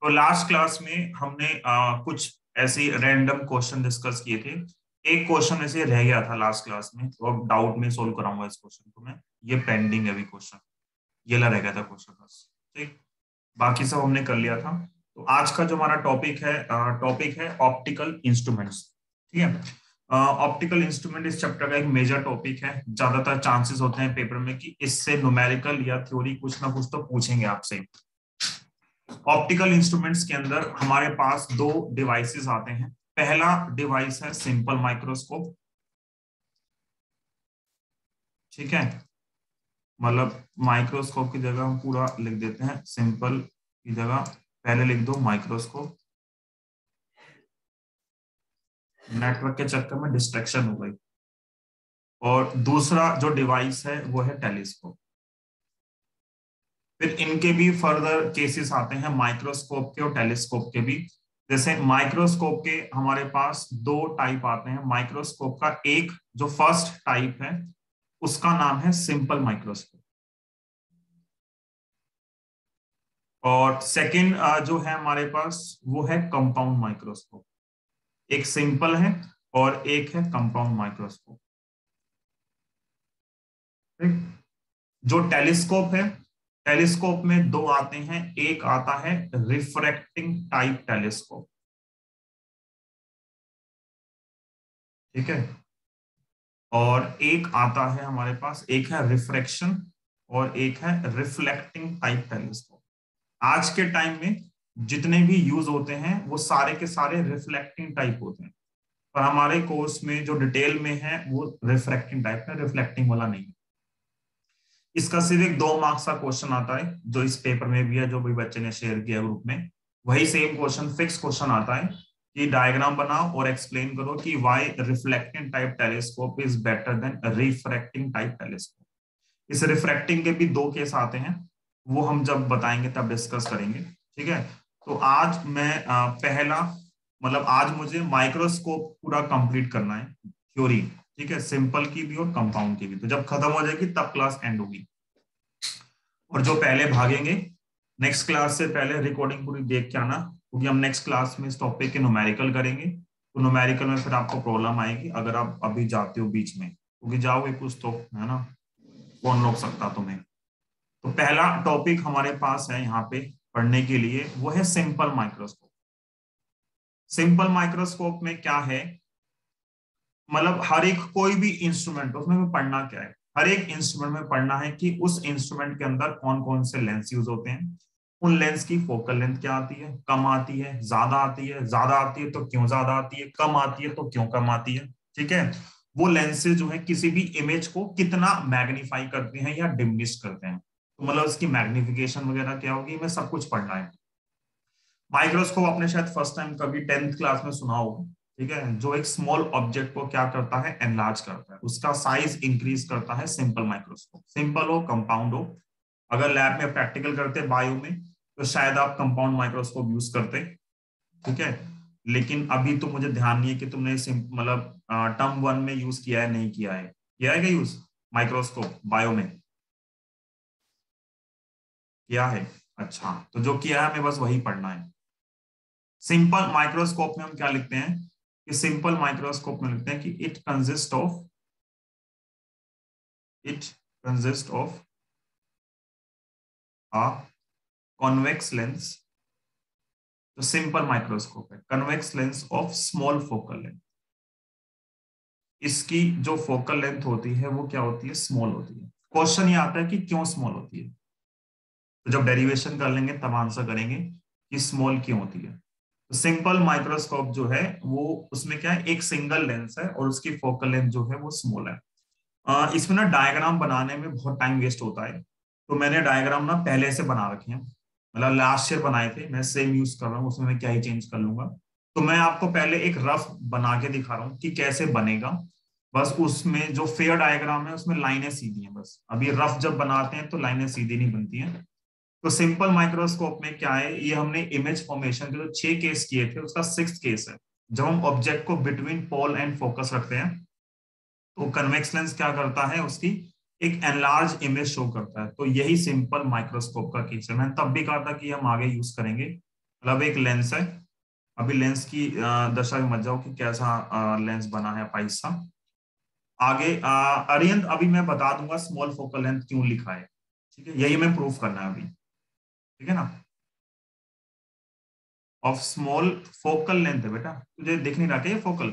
तो last class में हमने कुछ ऐसे रैंडम क्वेश्चन डिस्कस किए थे। एक क्वेश्चन ऐसे रह गया था लास्ट क्लास में, तो अब डाउट में सोल्व कराऊंगा इस क्वेश्चन को मैं। ये पेंडिंग है अभी क्वेश्चन, ये ला रह गया था क्वेश्चन बस। ठीक, बाकी सब हमने कर लिया था। तो आज का जो हमारा टॉपिक है ऑप्टिकल इंस्ट्रूमेंट्स। ठीक है, ऑप्टिकल इंस्ट्रूमेंट इस चैप्टर का एक मेजर टॉपिक है। ज्यादातर चांसेस होते हैं पेपर में कि इससे न्यूमेरिकल या थ्योरी कुछ ना कुछ तो पूछेंगे आपसे। ऑप्टिकल इंस्ट्रूमेंट्स के अंदर हमारे पास दो डिवाइसेस आते हैं। पहला डिवाइस है सिंपल माइक्रोस्कोप। ठीक है, मतलब माइक्रोस्कोप की जगह हम पूरा लिख देते हैं, सिंपल की जगह पहले लिख दो माइक्रोस्कोप। नेटवर्क के चक्कर में डिस्ट्रैक्शन हो गई। और दूसरा जो डिवाइस है वो है टेलीस्कोप। फिर इनके भी फर्दर केसेस आते हैं, माइक्रोस्कोप के और टेलीस्कोप के भी। जैसे माइक्रोस्कोप के हमारे पास दो टाइप आते हैं। माइक्रोस्कोप का एक जो फर्स्ट टाइप है उसका नाम है सिंपल माइक्रोस्कोप, और सेकंड जो है हमारे पास वो है कंपाउंड माइक्रोस्कोप। एक सिंपल है और एक है कंपाउंड माइक्रोस्कोप। ठीक, जो टेलीस्कोप है, टेलीस्कोप में दो आते हैं। एक आता है रिफ्रैक्टिंग टाइप टेलीस्कोप। ठीक है, और एक आता है हमारे पास, एक है रिफ्रैक्शन और एक है रिफ्लेक्टिंग टाइप टेलीस्कोप। आज के टाइम में जितने भी यूज होते हैं वो सारे के सारे रिफ्लेक्टिंग टाइप होते हैं, पर हमारे कोर्स में जो डिटेल में है वो रिफ्रैक्टिंग टाइप है, रिफ्लेक्टिंग वाला नहीं। इसका सिर्फ एक 2 मार्क्स का क्वेश्चन आता है जो इस पेपर में भी है, जो भी बच्चे ने शेयर किया ग्रुप में। वही सेम क्वेश्चन, फिक्स क्वेश्चन आता है कि डायग्राम बनाओ और एक्सप्लेन करो कि why reflecting type telescope is better than refracting type telescope. इस रिफ्रैक्टिंग के भी दो केस आते हैं, वो हम जब बताएंगे तब डिस्कस करेंगे। ठीक है, तो आज मैं पहला, मतलब आज मुझे माइक्रोस्कोप पूरा कंप्लीट करना है, थ्योरी। ठीक है, सिंपल की भी और कंपाउंड की भी। तो जब खत्म हो जाएगी तब क्लास एंड होगी। और जो पहले भागेंगे नेक्स्ट क्लास से पहले रिकॉर्डिंग पूरी देख के आना, क्योंकि हम नेक्स्ट क्लास में इस टॉपिक के न्यूमेरिकल करेंगे। तो न्यूमेरिकल में फिर आपको प्रॉब्लम आएगी अगर आप अभी जाते हो बीच में, क्योंकि जाओगे कुछ तो है ना, कौन रोक सकता तुम्हें। तो पहला टॉपिक हमारे पास है यहाँ पे पढ़ने के लिए, वो है सिंपल माइक्रोस्कोप। सिंपल माइक्रोस्कोप में क्या है, मतलब हर एक कोई भी इंस्ट्रूमेंट उसमें पढ़ना क्या है, हर एक इंस्ट्रूमेंट में पढ़ना है कि उस इंस्ट्रूमेंट के अंदर कौन कौन से लेंस यूज होते हैं। उन लेंस की फोकल लेंथ क्या आती है, कम आती है, ज्यादा आती है, ज्यादा आती है तो क्यों ज्यादा आती है, कम आती है तो क्यों कम आती है। ठीक है, वो लेंसेज जो है किसी भी इमेज को कितना मैग्नीफाई करते हैं या डिमिनिश करते हैं, तो मतलब उसकी मैग्निफिकेशन वगैरह क्या होगी, मैं सब कुछ पढ़ना है। माइक्रोस्कोप आपने शायद फर्स्ट टाइम कभी 10th क्लास में सुना होगा। ठीक है, जो एक स्मॉल ऑब्जेक्ट को क्या करता है, एनलार्ज करता है, उसका साइज इंक्रीज करता है सिंपल माइक्रोस्कोप। सिंपल हो कंपाउंड हो, अगर लैब में प्रैक्टिकल करते बायो में तो शायद आप कंपाउंड माइक्रोस्कोप यूज करते। ठीक है, लेकिन अभी तो मुझे ध्यान नहीं है कि तुमने मतलब टर्म 1 में यूज किया है नहीं किया है, किया है क्या यूज माइक्रोस्कोप बायो में, किया है। अच्छा, तो जो किया है हमें बस वही पढ़ना है। सिंपल माइक्रोस्कोप में हम क्या लिखते हैं कि सिंपल माइक्रोस्कोप में लिखते हैं कि it consist of a convex lens. तो सिंपल माइक्रोस्कोप है convex lens of small focal length. इसकी जो फोकल लेंथ होती है वो क्या होती है, स्मॉल होती है। क्वेश्चन ये आता है कि क्यों स्मॉल होती है, तो जब डेरिवेशन कर लेंगे तब आंसर करेंगे कि स्मॉल क्यों होती है। तो सिंपल माइक्रोस्कोप जो है वो, उसमें क्या है, एक सिंगल लेंस है और उसकी फोकल लेंथ जो है वो स्मॉल है। इसमें ना डायग्राम बनाने में बहुत टाइम वेस्ट होता है, तो मैंने डायग्राम ना पहले से बना रखे हैं, मतलब लास्ट ईयर बनाए थे, मैं सेम यूज कर रहा हूँ, उसमें मैं क्या ही चेंज कर लूंगा। तो मैं आपको पहले एक रफ बना के दिखा रहा हूँ कि कैसे बनेगा। बस उसमें जो फेयर डायग्राम है उसमें लाइनें सीधी हैं, बस अभी रफ जब बनाते हैं तो लाइनें सीधी नहीं बनती हैं। तो सिंपल माइक्रोस्कोप में क्या है, ये हमने इमेज फॉर्मेशन के जो 6 केस किए थे उसका 6th केस है। जब हम ऑब्जेक्ट को बिटवीन पोल एंड फोकस रखते हैं तो कन्वेक्स लेंस क्या करता है, उसकी एक एनलार्ज इमेज शो करता है। तो यही सिंपल माइक्रोस्कोप का केस है। मैंने तब भी कहा था कि हम आगे यूज करेंगे, मतलब एक लेंस है, अभी लेंस की दशा में मत जाओ कि कैसा लेंस बना है पैसा। आगे अरियंत अभी मैं बता दूंगा स्मॉल फोकल लेंथ क्यों लिखा है, ठीक है, यही मैं प्रूफ करना है अभी, ठीक है ना। ऑफ स्मॉल फोकल लेंथ है बेटा, तुझे दिख नहीं रहा क्या ये फोकल,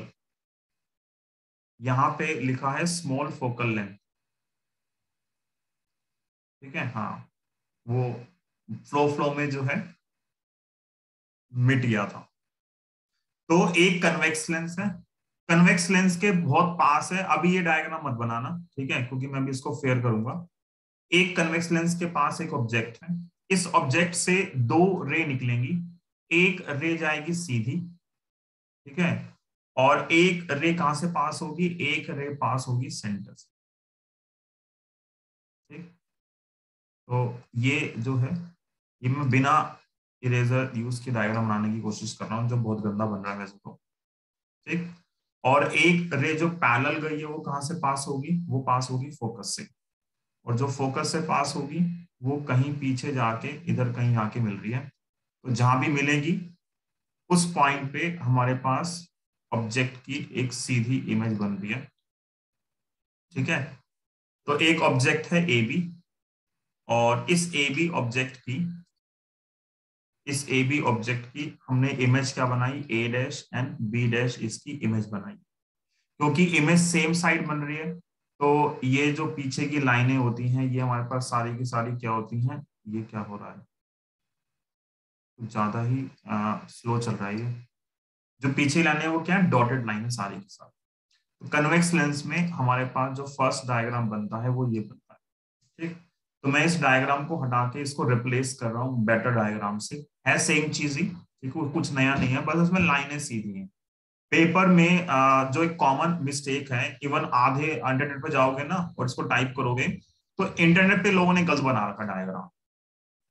यहाँ पे लिखा है स्मॉल फोकल लेंथ, ठीक है, हाँ, वो फ्लो फ्लो में जो है मिट गया था। तो एक कन्वेक्स लेंस है, कन्वेक्स लेंस के बहुत पास है, अभी ये डायग्राम मत बनाना, ठीक है, क्योंकि मैं भी इसको फेयर करूंगा। एक कन्वेक्स लेंस के पास एक ऑब्जेक्ट है, इस ऑब्जेक्ट से दो रे निकलेंगी, एक रे जाएगी सीधी, ठीक है, और एक रे कहां से पास होगी, एक रे पास होगी सेंटर से, ठीक। तो ये जो है, ये मैं बिना इरेजर यूज की डायग्राम बनाने की कोशिश कर रहा हूँ, जो बहुत गंदा बन रहा है वैसे तो, ठीक। और एक रे जो पैरेलल गई है वो कहां से पास होगी, वो पास होगी फोकस से, और जो फोकस से पास होगी वो कहीं पीछे जाके इधर कहीं आके मिल रही है, तो जहां भी मिलेगी उस पॉइंट पे हमारे पास ऑब्जेक्ट की एक सीधी इमेज बन रही है, ठीक है। तो एक ऑब्जेक्ट है ए बी, और इस ए बी ऑब्जेक्ट की हमने इमेज क्या बनाई, ए डैश एंड बी डैश इसकी इमेज बनाई, क्योंकि इमेज सेम साइड बन रही है। तो ये जो पीछे की लाइनें होती हैं ये हमारे पास सारी की सारी क्या होती हैं, ये क्या हो रहा है, कुछ ज्यादा ही स्लो चल रहा है ये, जो पीछे लाइन है वो क्या है, डॉटेड लाइन है सारी के साथ। तो कन्वेक्स लेंस में हमारे पास जो फर्स्ट डायग्राम बनता है वो ये बनता है, ठीक। तो मैं इस डायग्राम को हटा के इसको रिप्लेस कर रहा हूँ बेटर डायग्राम से, है सेम चीज ही, ठीक है, कुछ नया नहीं है, बस उसमें लाइनें सीधी हैं। पेपर में जो एक कॉमन मिस्टेक है, इवन आधे इंटरनेट पे जाओगे ना और इसको टाइप करोगे तो इंटरनेट पे लोगों ने गलत बना रखा डायग्राम,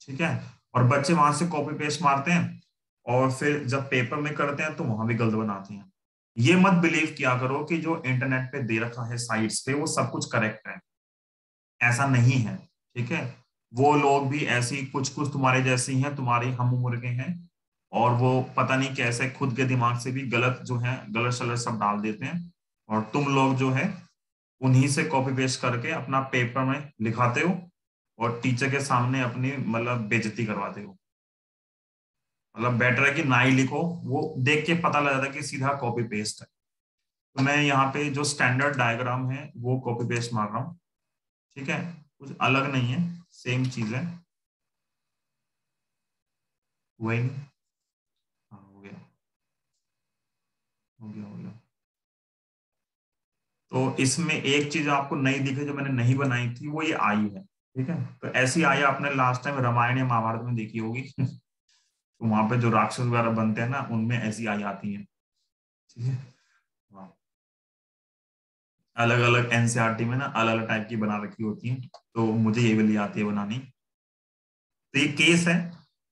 ठीक है, और बच्चे वहां से कॉपी पेस्ट मारते हैं, और फिर जब पेपर में करते हैं तो वहां भी गलत बनाते हैं। ये मत बिलीव किया करो कि जो इंटरनेट पे दे रखा है साइट्स पे वो सब कुछ करेक्ट है, ऐसा नहीं है, ठीक है। वो लोग भी ऐसी कुछ कुछ तुम्हारे जैसे ही हैं, तुम्हारी हम उम्र के हैं, और वो पता नहीं कैसे खुद के दिमाग से भी गलत जो है गलत सलत सब डाल देते हैं, और तुम लोग जो है उन्हीं से कॉपी पेस्ट करके अपना पेपर में लिखाते हो, और टीचर के सामने अपनी मतलब बेइज्जती करवाते हो। मतलब बेटर है कि ना ही लिखो, वो देख के पता लग जाता है कि सीधा कॉपी पेस्ट है। तो मैं यहाँ पे जो स्टैंडर्ड डायग्राम है वो कॉपी पेस्ट मार रहा हूँ, ठीक है, कुछ अलग नहीं है, सेम चीज है, वही नहीं। हाँ हो गया, हो गया, हो गया। तो इसमें एक चीज आपको नई दिखे जो मैंने नहीं बनाई थी, वो ये आई है, ठीक है। तो ऐसी आई आपने लास्ट टाइम रामायण या महाभारत में देखी होगी तो वहां पे जो राक्षस वगैरह बनते हैं ना उनमें ऐसी आई आती है, ठीक है। हाँ, अलग अलग एनसीईआरटी में ना अलग अलग टाइप की बना रखी होती है, तो मुझे ये वाली आती है बनानी। तो ये केस है,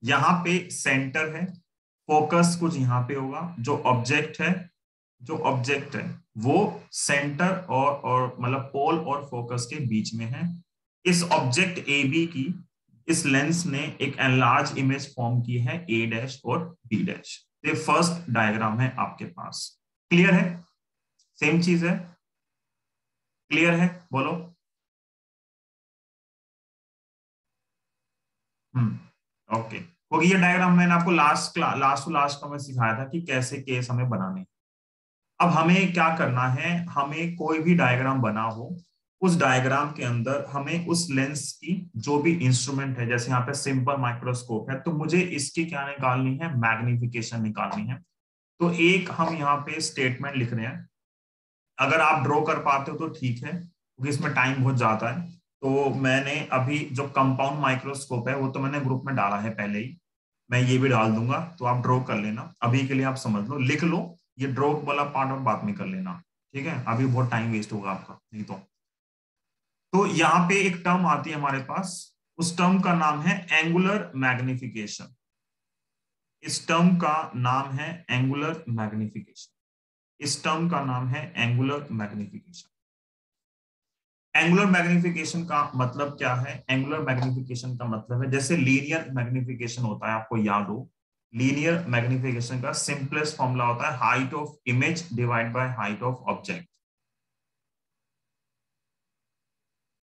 यहाँ पे सेंटर है, फोकस कुछ यहाँ पे होगा, जो ऑब्जेक्ट है वो सेंटर और मतलब पोल और फोकस के बीच में है। इस ऑब्जेक्ट ए बी की इस लेंस ने एक एनलार्ज इमेज फॉर्म की है ए डैश और बी डैश। ये फर्स्ट डायग्राम है आपके पास, क्लियर है, सेम चीज है, क्लियर है, बोलो। ओके, क्योंकि ये डायग्राम मैंने आपको लास्ट टू लास्ट का मैं सिखाया था कि कैसे केस हमें बनाने। अब हमें क्या करना है, हमें कोई भी डायग्राम बना हो उस डायग्राम के अंदर हमें उस लेंस की जो भी इंस्ट्रूमेंट है, जैसे यहाँ पे सिंपल माइक्रोस्कोप है, तो मुझे इसकी क्या निकालनी है, मैग्निफिकेशन निकालनी है। तो एक हम यहाँ पे स्टेटमेंट लिख रहे हैं, अगर आप ड्रॉ कर पाते हो तो ठीक है, क्योंकि इसमें टाइम बहुत जाता है। तो मैंने अभी जो कंपाउंड माइक्रोस्कोप है वो तो मैंने ग्रुप में डाला है पहले ही, मैं ये भी डाल दूंगा, तो आप ड्रॉ कर लेना, अभी के लिए आप समझ लो, लिख लो, ये ड्रॉ वाला पार्ट और बाद में कर लेना, ठीक है, अभी बहुत टाइम वेस्ट होगा आपका नहीं तो यहाँ पे एक टर्म आती है हमारे पास, उस टर्म का नाम है एंगुलर मैग्निफिकेशन। इस टर्म का नाम है एंगुलर मैग्निफिकेशन। इस टर्म का नाम है एंगुलर मैग्निफिकेशन। एंगुलर मैग्निफिकेशन का मतलब क्या है, एंगुलर मैग्निफिकेशन का मतलब है जैसे लीनियर मैग्निफिकेशन होता है, आपको याद हो, लीनियर मैग्निफिकेशन का सिंपलेस्ट फॉर्मूला होता है height of image divide by height of object.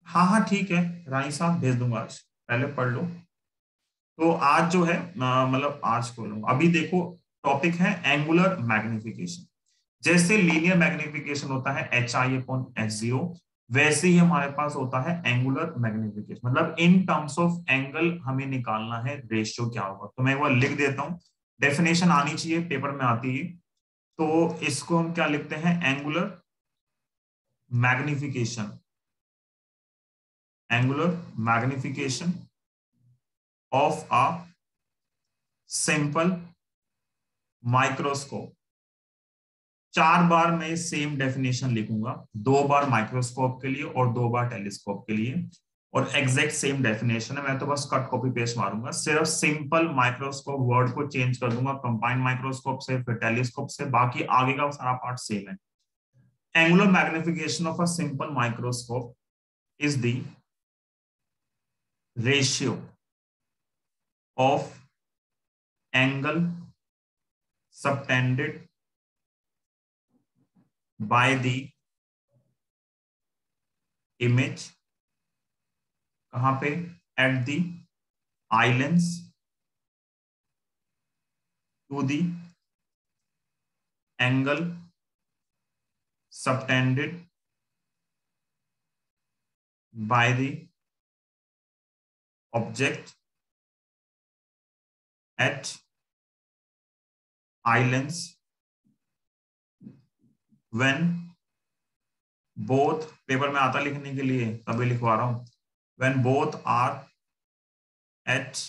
हाँ हाँ ठीक है, रानी साहब भेज दूंगा, आज पहले पढ़ लो। तो आज जो है मतलब आज बोलूंगा, अभी देखो टॉपिक है एंगुलर मैग्निफिकेशन। जैसे लीनियर मैग्निफिकेशन होता है HI/H0, वैसे ही हमारे पास होता है एंगुलर मैग्निफिकेशन, मतलब इन टर्म्स ऑफ एंगल हमें निकालना है रेशियो क्या होगा। तो मैं एक बार लिख देता हूं, डेफिनेशन आनी चाहिए, पेपर में आती है। तो इसको हम क्या लिखते हैं, angular magnification, angular magnification of a simple microscope. 4 बार मैं सेम डेफिनेशन लिखूंगा, 2 बार माइक्रोस्कोप के लिए और 2 बार टेलीस्कोप के लिए, और एग्जैक्ट सेम डेफिनेशन है। मैं तो बस कट कॉपी पेस्ट मारूंगा, सिर्फ सिंपल माइक्रोस्कोप वर्ड को चेंज कर दूंगा कंबाइंड माइक्रोस्कोप से, फिर टेलीस्कोप से, बाकी आगे का सारा पार्ट सेम है। Angular magnification of a simple microscope is the ratio of angle subtended by the image, कहां पे, at the eye lens to the angle subtended by the object at eye lens when both, paper में आता लिखने के लिए तभी लिखवा रहा हूं, when both are at,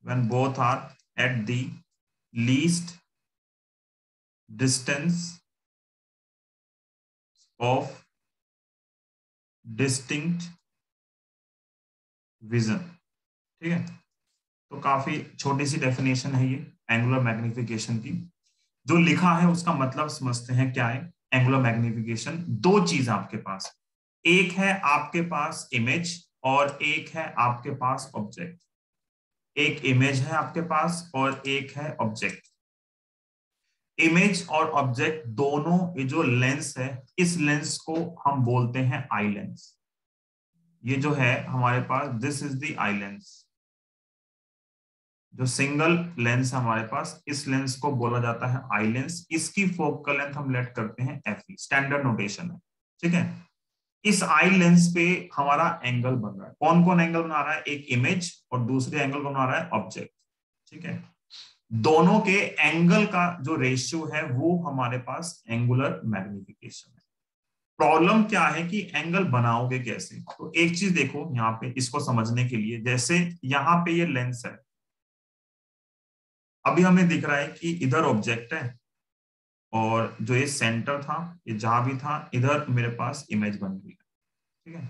when both are at the least distance of distinct vision। ठीक है, तो काफी छोटी सी डेफिनेशन है ये एंगुलर मैग्निफिकेशन की। जो लिखा है उसका मतलब समझते हैं क्या है। एंगुलर मैग्निफिकेशन, दो चीज आपके पास, एक है आपके पास इमेज और एक है आपके पास ऑब्जेक्ट। एक इमेज है आपके पास और एक है ऑब्जेक्ट। इमेज और ऑब्जेक्ट दोनों, ये जो लेंस है, इस लेंस को हम बोलते हैं आई लेंस। ये जो है हमारे पास, this is the eye lens, जो सिंगल लेंस है हमारे पास, इस लेंस को बोला जाता है आई लेंस। इसकी फोकल लेंथ हम लेट करते हैं FE, स्टैंडर्ड नोटेशन है। ठीक है, इस आई लेंस पे हमारा एंगल बन रहा है। कौन कौन एंगल बना रहा है, एक इमेज और दूसरे एंगल को बना रहा है ऑब्जेक्ट। ठीक है, दोनों के एंगल का जो रेशियो है वो हमारे पास एंगुलर मैग्निफिकेशन है। प्रॉब्लम क्या है कि एंगल बनाओगे कैसे। तो एक चीज देखो यहाँ पे, इसको समझने के लिए, जैसे यहाँ पे ये लेंस है, अभी हमें दिख रहा है कि इधर ऑब्जेक्ट है और जो ये सेंटर था, ये जहां भी था, इधर मेरे पास इमेज बन रही है। ठीक है,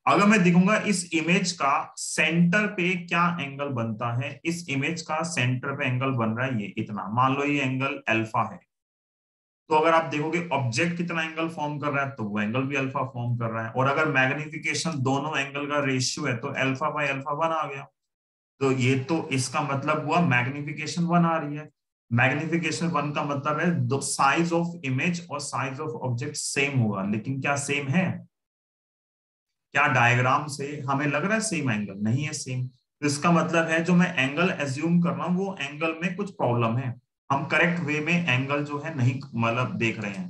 अगर मैं दिखूंगा इस इमेज का सेंटर पे क्या एंगल बनता है, इस इमेज का सेंटर पे एंगल बन रहा है ये इतना, मान लो ये एंगल अल्फा है। तो अगर आप देखोगे ऑब्जेक्ट कितना एंगल फॉर्म कर रहा है, तो वो एंगल भी अल्फा फॉर्म कर रहा है। और अगर मैग्निफिकेशन दोनों एंगल का रेशियो है, तो अल्फा बाय अल्फा 1 आ गया। तो ये तो इसका मतलब हुआ मैग्निफिकेशन 1 आ रही है। मैग्निफिकेशन 1 का मतलब है दो साइज ऑफ इमेज और साइज ऑफ ऑब्जेक्ट सेम होगा, लेकिन क्या सेम है, क्या डायग्राम से हमें लग रहा है सेम एंगल, नहीं है सेम। तो इसका मतलब है जो मैं एंगल एज्यूम कर रहा हूं वो एंगल में कुछ प्रॉब्लम है, हम करेक्ट वे में एंगल जो है नहीं मतलब देख रहे हैं।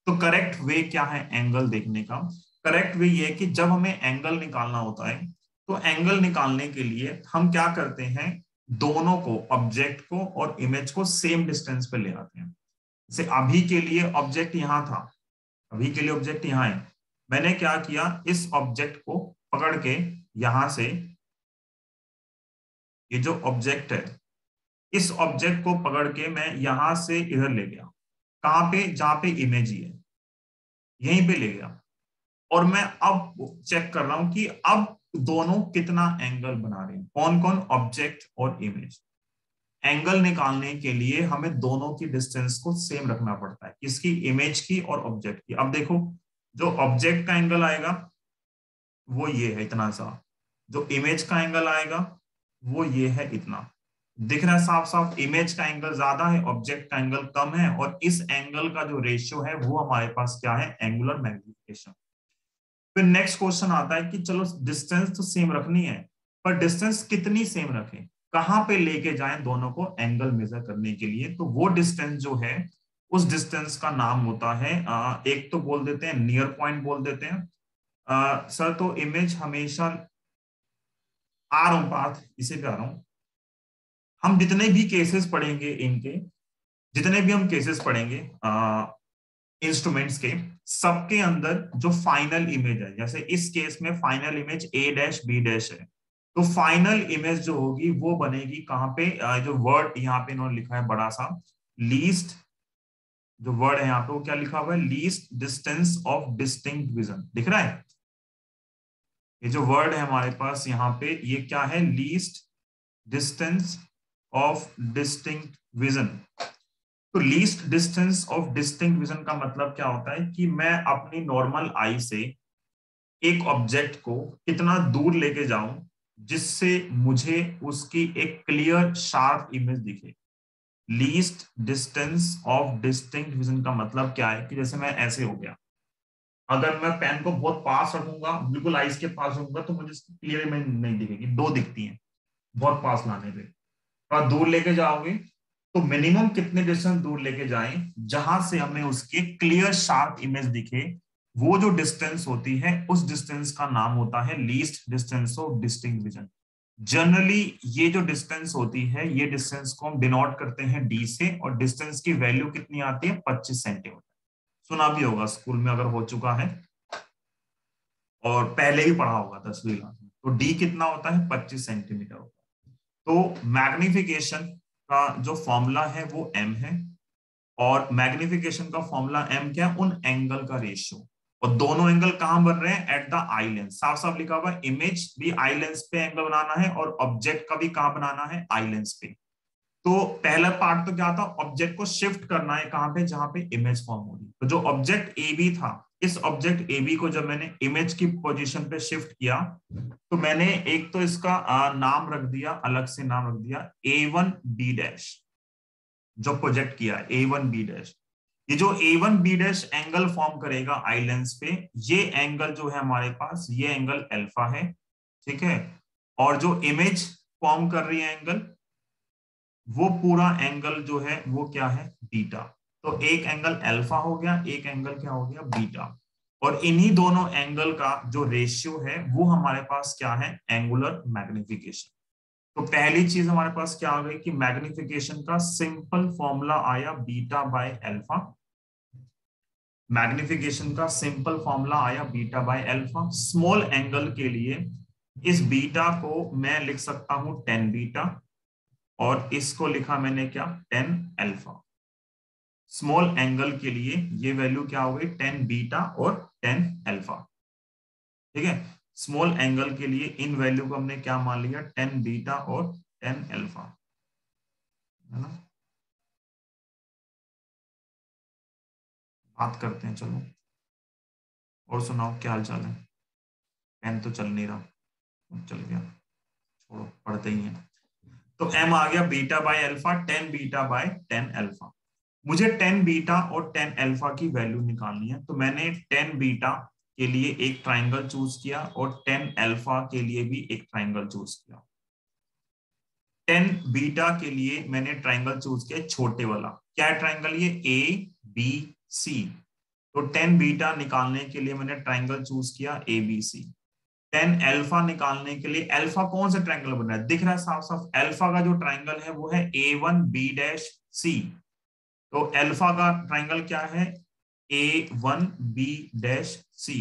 तो करेक्ट वे क्या है एंगल देखने का, करेक्ट वे ये है कि जब हमें एंगल निकालना होता है, तो एंगल निकालने के लिए हम क्या करते हैं, दोनों को, ऑब्जेक्ट को और इमेज को सेम डिस्टेंस पे ले आते हैं। जैसे अभी के लिए ऑब्जेक्ट यहां था, अभी के लिए ऑब्जेक्ट यहां है, मैंने क्या किया, इस ऑब्जेक्ट को पकड़ के यहां से, ये जो ऑब्जेक्ट है, इस ऑब्जेक्ट को पकड़ के मैं यहां से इधर ले गया, कहां पे, जहां पे इमेज ही है, यहीं पे ले गया। और मैं अब चेक कर रहा हूं कि अब दोनों कितना एंगल बना रहे हैं, कौन कौन, ऑब्जेक्ट और इमेज। एंगल निकालने के लिए हमें दोनों की डिस्टेंस को सेम रखना पड़ता है, किसकी, इमेज की और ऑब्जेक्ट की। अब देखो, जो ऑब्जेक्ट का एंगल आएगा वो ये है इतना सा, जो इमेज का एंगल आएगा वो ये है इतना। दिख रहा है साफ साफ, इमेज का एंगल ज्यादा है, ऑब्जेक्ट का एंगल कम है, और इस एंगल का जो रेशियो है वो हमारे पास क्या है, एंगुलर मैग्निफिकेशन। फिर नेक्स्ट क्वेश्चन आता है कि चलो डिस्टेंस तो सेम रखनी है, पर डिस्टेंस कितनी सेम रखें, कहां पे लेके जाएं दोनों को एंगल मेजर करने के लिए। तो वो डिस्टेंस जो है, उस डिस्टेंस का नाम होता है एक तो बोल देते हैं नियर पॉइंट बोल देते हैं। सर तो इमेज हमेशा आ रहा हूं, पाथ इसे पे आ रहा हूं। हम जितने भी केसेस पढ़ेंगे इनके, जितने भी हम केसेस पढ़ेंगे इंस्ट्रूमेंट्स के, सबके अंदर जो फाइनल इमेज है, जैसे इस केस में final image A dash B dash है, तो फाइनल इमेज जो होगी वो बनेगी कहां पे, जो वर्ड यहाँ पे इन्होंने लिखा है बड़ा सा, लीस्ट, जो वर्ड है यहाँ पे वो क्या लिखा हुआ है, least distance of distinct vision, दिख रहा है। ये जो वर्ड है हमारे पास यहाँ पे, ये क्या है, least distance of distinct vision. तो least distance of distinct vision का मतलब क्या होता है कि मैं अपनी नॉर्मल आई से एक ऑब्जेक्ट को कितना दूर लेके जाऊं जिससे मुझे उसकी एक क्लियर शार्प इमेज दिखे। Least distance of distinct vision का मतलब क्या है कि जैसे मैं ऐसे हो गया, अगर मैं पेन को बहुत पास रखूंगा, बिल्कुल आईज के पास रखूंगा, तो मुझे इसकी क्लियर इमेज नहीं दिखेगी, दो दिखती हैं बहुत पास लाने पे। और दूर लेके जाओगे तो मिनिमम कितने डिस्टेंस दूर लेके जाएं जहां से हमें उसकी क्लियर शार्प इमेज दिखे, वो जो डिस्टेंस होती है उस डिस्टेंस का नाम होता है least distance of distinct vision. Generally ये जो डिस्टेंस होती है, ये डिस्टेंस को हम डिनोट करते हैं डी से, और डिस्टेंस की वैल्यू कितनी आती है, 25 सेंटीमीटर। सुना भी होगा स्कूल में अगर हो चुका है, और पहले ही पढ़ा होगा 10वीं क्लास में, तो डी कितना होता है, 25 सेंटीमीटर होता है। तो मैग्निफिकेशन का जो फॉर्मूला है वो m है, और मैग्निफिकेशन का फॉर्मूला m क्या है, उन एंगल का रेशियो, और दोनों एंगल कहां बन रहे हैं, एट द आई लेंस, साफ साफ लिखा हुआ है, इमेज भी आई लेंस पे एंगल बनाना है और ऑब्जेक्ट का भी कहां बनाना है, आई लेंस पे। तो पहला पार्ट तो क्या था, ऑब्जेक्ट को शिफ्ट करना है कहां पे, जहां पे इमेज फॉर्म हो रही। तो जो ऑब्जेक्ट ए बी था, इस ऑब्जेक्ट ए बी को जब मैंने इमेज की पोजीशन पे शिफ्ट किया, तो मैंने एक तो इसका नाम रख दिया, अलग से नाम रख दिया ए वन बी डैश, जो प्रोजेक्ट किया ए वन बी डैश। ये जो A one B dash angle form करेगा आई लेंस पे, ये एंगल जो है हमारे पास, ये एंगल अल्फा है, ठीक है। और जो इमेज फॉर्म कर रही है एंगल, वो पूरा एंगल जो है वो क्या है, बीटा। तो एक एंगल अल्फा हो गया, एक एंगल क्या हो गया, बीटा। और इन्हीं दोनों एंगल का जो रेशियो है वो हमारे पास क्या है, एंगुलर मैग्निफिकेशन। तो पहली चीज हमारे पास क्या आ गई कि मैग्निफिकेशन का सिंपल फॉर्मूला आया बीटा बाय अल्फा। मैग्निफिकेशन का सिंपल फॉर्मूला आया beta by alpha. Small angle के लिए इस बीटा को मैं लिख सकता हूं 10 बीटा, और इसको लिखा मैंने क्या, 10 अल्फा। स्मॉल एंगल के लिए ये वैल्यू क्या हो गई, 10 बीटा और 10 अल्फा, ठीक है। स्मॉल एंगल के लिए इन वैल्यू को हमने क्या मान लिया, 10 बीटा और 10 अल्फा, है ना। बात करते हैं, चलो और सुनाओ क्या हाल चाल है। पेन तो चल नहीं रहा, चल गया, छोड़ो पढ़ते ही हैं। तो एम आ गया beta by alpha, 10 beta by 10 alpha. मुझे 10 बीटा और 10 अल्फा की वैल्यू निकालनी है, तो मैंने 10 बीटा के लिए एक ट्राइंगल चूज किया और 10 अल्फा के लिए भी एक ट्राइंगल चूज किया। 10 बीटा के लिए मैंने ट्राइंगल चूज किया छोटे वाला, क्या है ट्राइंगल, ये ए बी सी। तो 10 बीटा निकालने के लिए मैंने ट्राइंगल चूज किया ए बी सी। 10 अल्फा निकालने के लिए, अल्फा कौन सा ट्राइंगल बन रहा है, दिख रहा है साफ साफ, अल्फा का जो ट्राइंगल है वो है ए वन बी डैश सी। तो अल्फा का ट्राइंगल क्या है, ए वन बी डैश सी।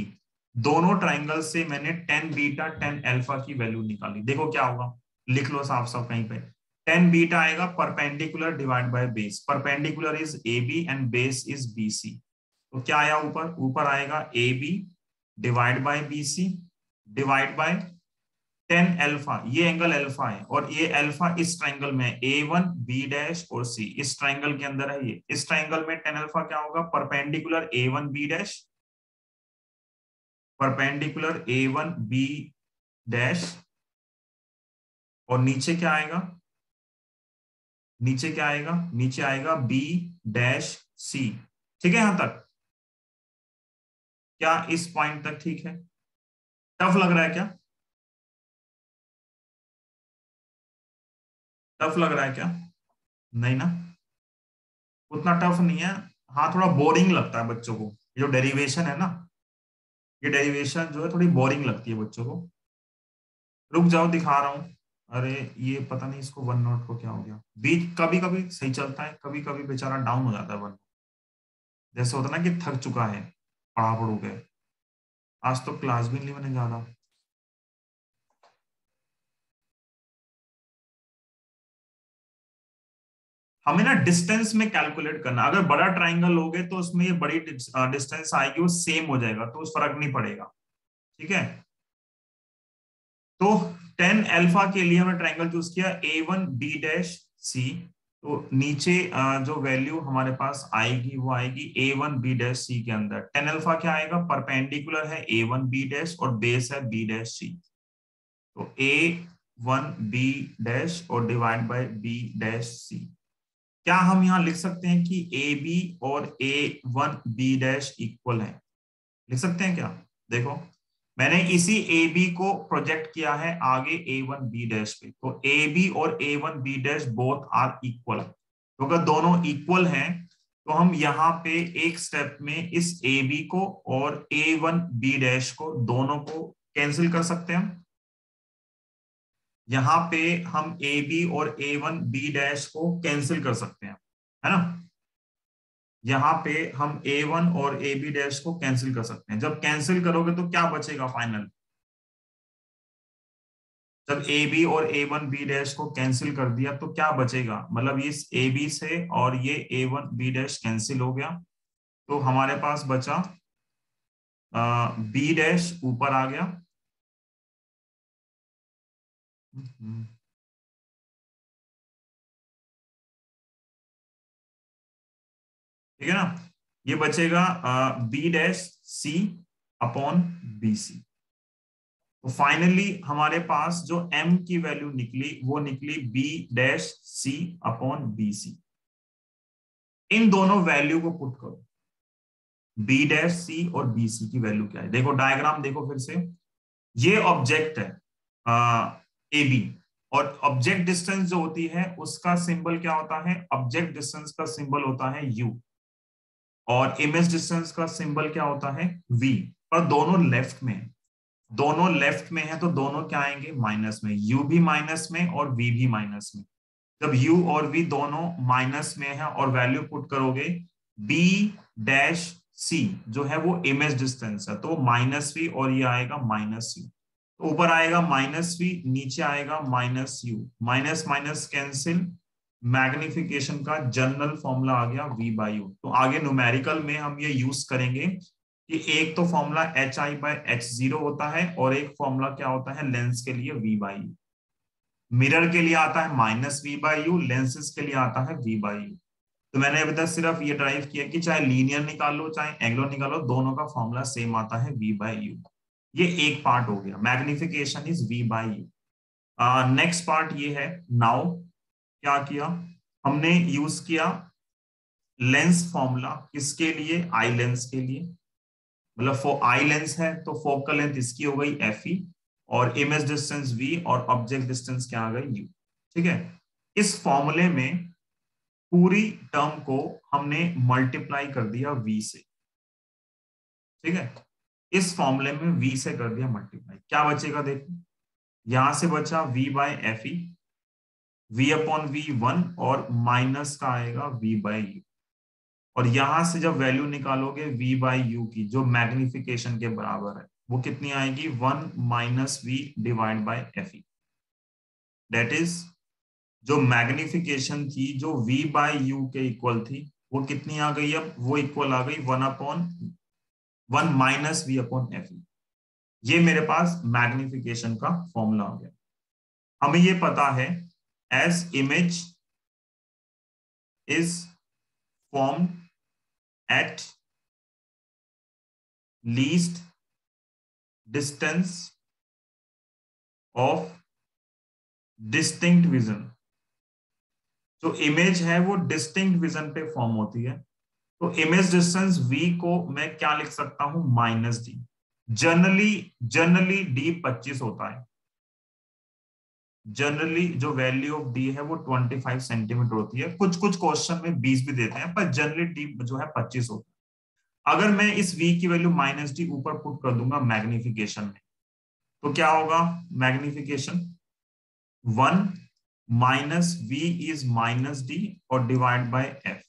दोनों ट्राइंगल से मैंने 10 बीटा 10 अल्फा की वैल्यू निकाली, देखो क्या होगा, लिख लो साफ साफ कहीं पे। 10 बीटा आएगा perpendicular divide by base, perpendicular is A B and base is B C. तो क्या आया ऊपर, ऊपर आएगा A B divide by B C divide by 10 alpha, ये एंगल अल्फा है, और ये अल्फा इस ट्राइंगल में ए वन बी डैश और सी, इस ट्राइंगल के अंदर है ये। इस ट्राइंगल में 10 अल्फा क्या होगा, perpendicular A one B dash, perpendicular A one B dash, और नीचे क्या आएगा, नीचे क्या आएगा, नीचे आएगा बी डैश सी। ठीक है, यहां तक क्या इस पॉइंट तक ठीक है? टफ लग रहा है क्या? टफ लग रहा है क्या? नहीं ना, उतना टफ नहीं है। हाँ, थोड़ा बोरिंग लगता है बच्चों को, ये जो डेरिवेशन है ना, ये डेरिवेशन जो है थोड़ी बोरिंग लगती है बच्चों को। रुक जाओ, दिखा रहा हूँ। अरे ये पता नहीं इसको वन नोट को क्या हो गया, बीच कभी कभी सही चलता है, कभी कभी बेचारा डाउन हो जाता है वन। जैसे होता है ना कि थक चुका है पढ़ा पढ़ू के। आज तो क्लास भी नहीं मैंने ज्यादा। हमें ना डिस्टेंस में कैलकुलेट करना, अगर बड़ा ट्राइंगल लोगे तो उसमें ये बड़ी डिस्टेंस आएगी, वो सेम हो जाएगा तो उस फर्क नहीं पड़ेगा। ठीक है, तो 10 अल्फा के लिए हमने ट्राइंगल चूज किया A1B' C। तो नीचे जो वैल्यू हमारे पास आएगी वो आएगी A1B' C के अंदर। 10 अल्फा क्या आएगा, परपेंडिकुलर है A1B' और बेस है B', C। तो A1B' और डिवाइड बाय B', C। क्या हम यहां लिख सकते हैं कि AB और A1B' इक्वल है? लिख सकते हैं क्या? देखो, मैंने इसी ए बी को प्रोजेक्ट किया है आगे A1B' पे, तो ए बी और A1B' बोथ आर इक्वल। तो अगर दोनों इक्वल हैं तो हम यहाँ पे एक स्टेप में इस ए बी को और A1B' को दोनों को कैंसिल कर सकते हैं। यहाँ पे हम ए बी और A1B' को कैंसिल कर सकते हैं, है ना। यहाँ पे हम A1 और AB' को कैंसिल कर सकते हैं। जब कैंसिल करोगे तो क्या बचेगा फाइनल? जब ए बी और A1B' को कैंसिल कर दिया तो क्या बचेगा, मतलब इस ए बी से और ये A1B' कैंसिल हो गया, तो हमारे पास बचा B' ऊपर आ गया। ठीक है ना, ये बचेगा B', C अपॉन BC। तो फाइनली हमारे पास जो M की वैल्यू निकली वो निकली B', C अपॉन BC। इन दोनों वैल्यू को पुट करो, B', C और BC की वैल्यू क्या है। देखो डायग्राम देखो फिर से, ये ऑब्जेक्ट है ए बी, और ऑब्जेक्ट डिस्टेंस जो होती है उसका सिंबल क्या होता है, ऑब्जेक्ट डिस्टेंस का सिंबल होता है U, और इमेज डिस्टेंस का सिंबल क्या होता है V। पर दोनों लेफ्ट में, दोनों लेफ्ट में है तो दोनों क्या आएंगे माइनस में, U भी माइनस में और V भी माइनस में। जब U और V दोनों माइनस में है और वैल्यू पुट करोगे B', C जो है वो इमेज डिस्टेंस है, तो -V और ये आएगा -U। तो ऊपर आएगा -V, नीचे आएगा -U, minus minus cancel, magnification का जनरल फॉर्मूला आ गया V/U। तो आगे न्यूमेरिकल में हम ये यूज करेंगे कि एक तो फॉर्मूला HI/H0 होता है और एक फॉर्मूला क्या होता है लेंस के लिए V/U। मिरर के लिए आता है -V/U, लेंसेज के लिए आता है V/U। तो मैंने अभी तक सिर्फ ये ड्राइव किया कि चाहे लीनियर निकालो चाहे एंगुलर निकालो, दोनों का फॉर्मूला सेम आता है V/U। ये एक पार्ट हो गया, magnification is V/U। Next part ये है, नाउ क्या किया हमने, यूज किया लेंस फॉर्मूला किसके लिए, आई लेंस के लिए। मतलब आई लेंस है तो फोकल लेंथ इसकी हो गई Fe, और इमेज डिस्टेंस V और ऑब्जेक्ट डिस्टेंस क्या आ गई U। ठीक है, इस फॉर्मूले में पूरी टर्म को हमने मल्टीप्लाई कर दिया V से। ठीक है, इस फॉर्मूले में V से कर दिया मल्टीप्लाई, क्या बचेगा देखो, यहां से बचा V/Fe, V/V1 और माइनस का आएगा V/U। और यहां से जब वैल्यू निकालोगे V/U की जो मैग्निफिकेशन के बराबर है वो कितनी आएगी, 1 - V divide by Fe। That is जो मैग्निफिकेशन थी जो V/U के इक्वल थी वो कितनी आ गई, अब वो इक्वल आ गई 1 - V अपॉन Fe। ये मेरे पास मैग्निफिकेशन का फॉर्मूला आ गया। हमें ये पता है as image is form at least distance of distinct vision. जो इमेज है वो डिस्टिंक्ट विजन पे फॉर्म होती है। तो इमेज डिस्टेंस v को मैं क्या लिख सकता हूं, -d। जनरली d 25 होता है। जनरली जो वैल्यू ऑफ डी है वो 25 सेंटीमीटर होती है। कुछ कुछ क्वेश्चन में 20 भी देते हैं, पर जनरली डी जो है 25 होता है। अगर मैं इस v की वैल्यू -d ऊपर पुट कर दूंगा मैग्निफिकेशन में, तो क्या होगा, magnification 1 minus v is -d और डिवाइड बाय f।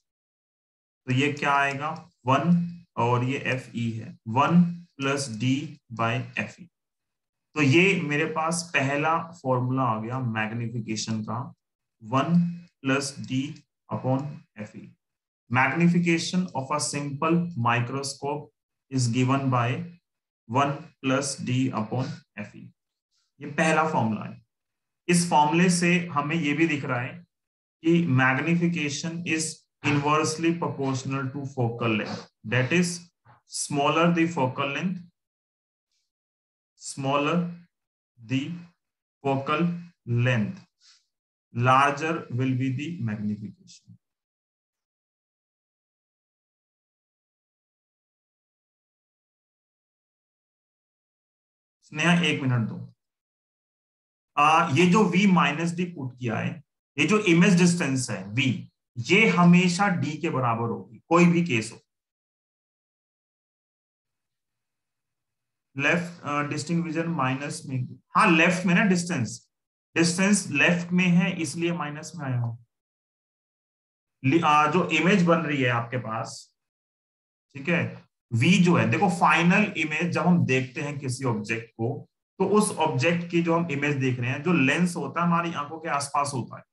तो ये क्या आएगा, 1, और ये fe है, 1 प्लस डी बाय fe। तो ये मेरे पास पहला फॉर्मूला आ गया मैग्निफिकेशन का, 1 plus D upon fe। Magnification of a simple microscope is given by 1 plus D upon fe। ये पहला फॉर्मूला है। इस फॉर्मूले से हमें ये भी दिख रहा है कि magnification is inversely proportional to focal length. That is, smaller the focal length, smaller the focal length, larger will be the magnification. Sneha एक मिनट दो। ये जो v माइनस डी पुट किया है, ये जो इमेज डिस्टेंस है v, ये हमेशा d के बराबर होगी, कोई भी केस हो। लेफ्ट डिस्टिंक्ट विजन माइनस में, हाँ लेफ्ट में ना, डिस्टेंस डिस्टेंस लेफ्ट में है इसलिए माइनस में आया हूं। जो इमेज बन रही है आपके पास, ठीक है, v जो है, देखो फाइनल इमेज जब हम देखते हैं किसी ऑब्जेक्ट को, तो उस ऑब्जेक्ट की जो हम इमेज देख रहे हैं, जो लेंस होता है हमारी आंखों के आसपास होता है,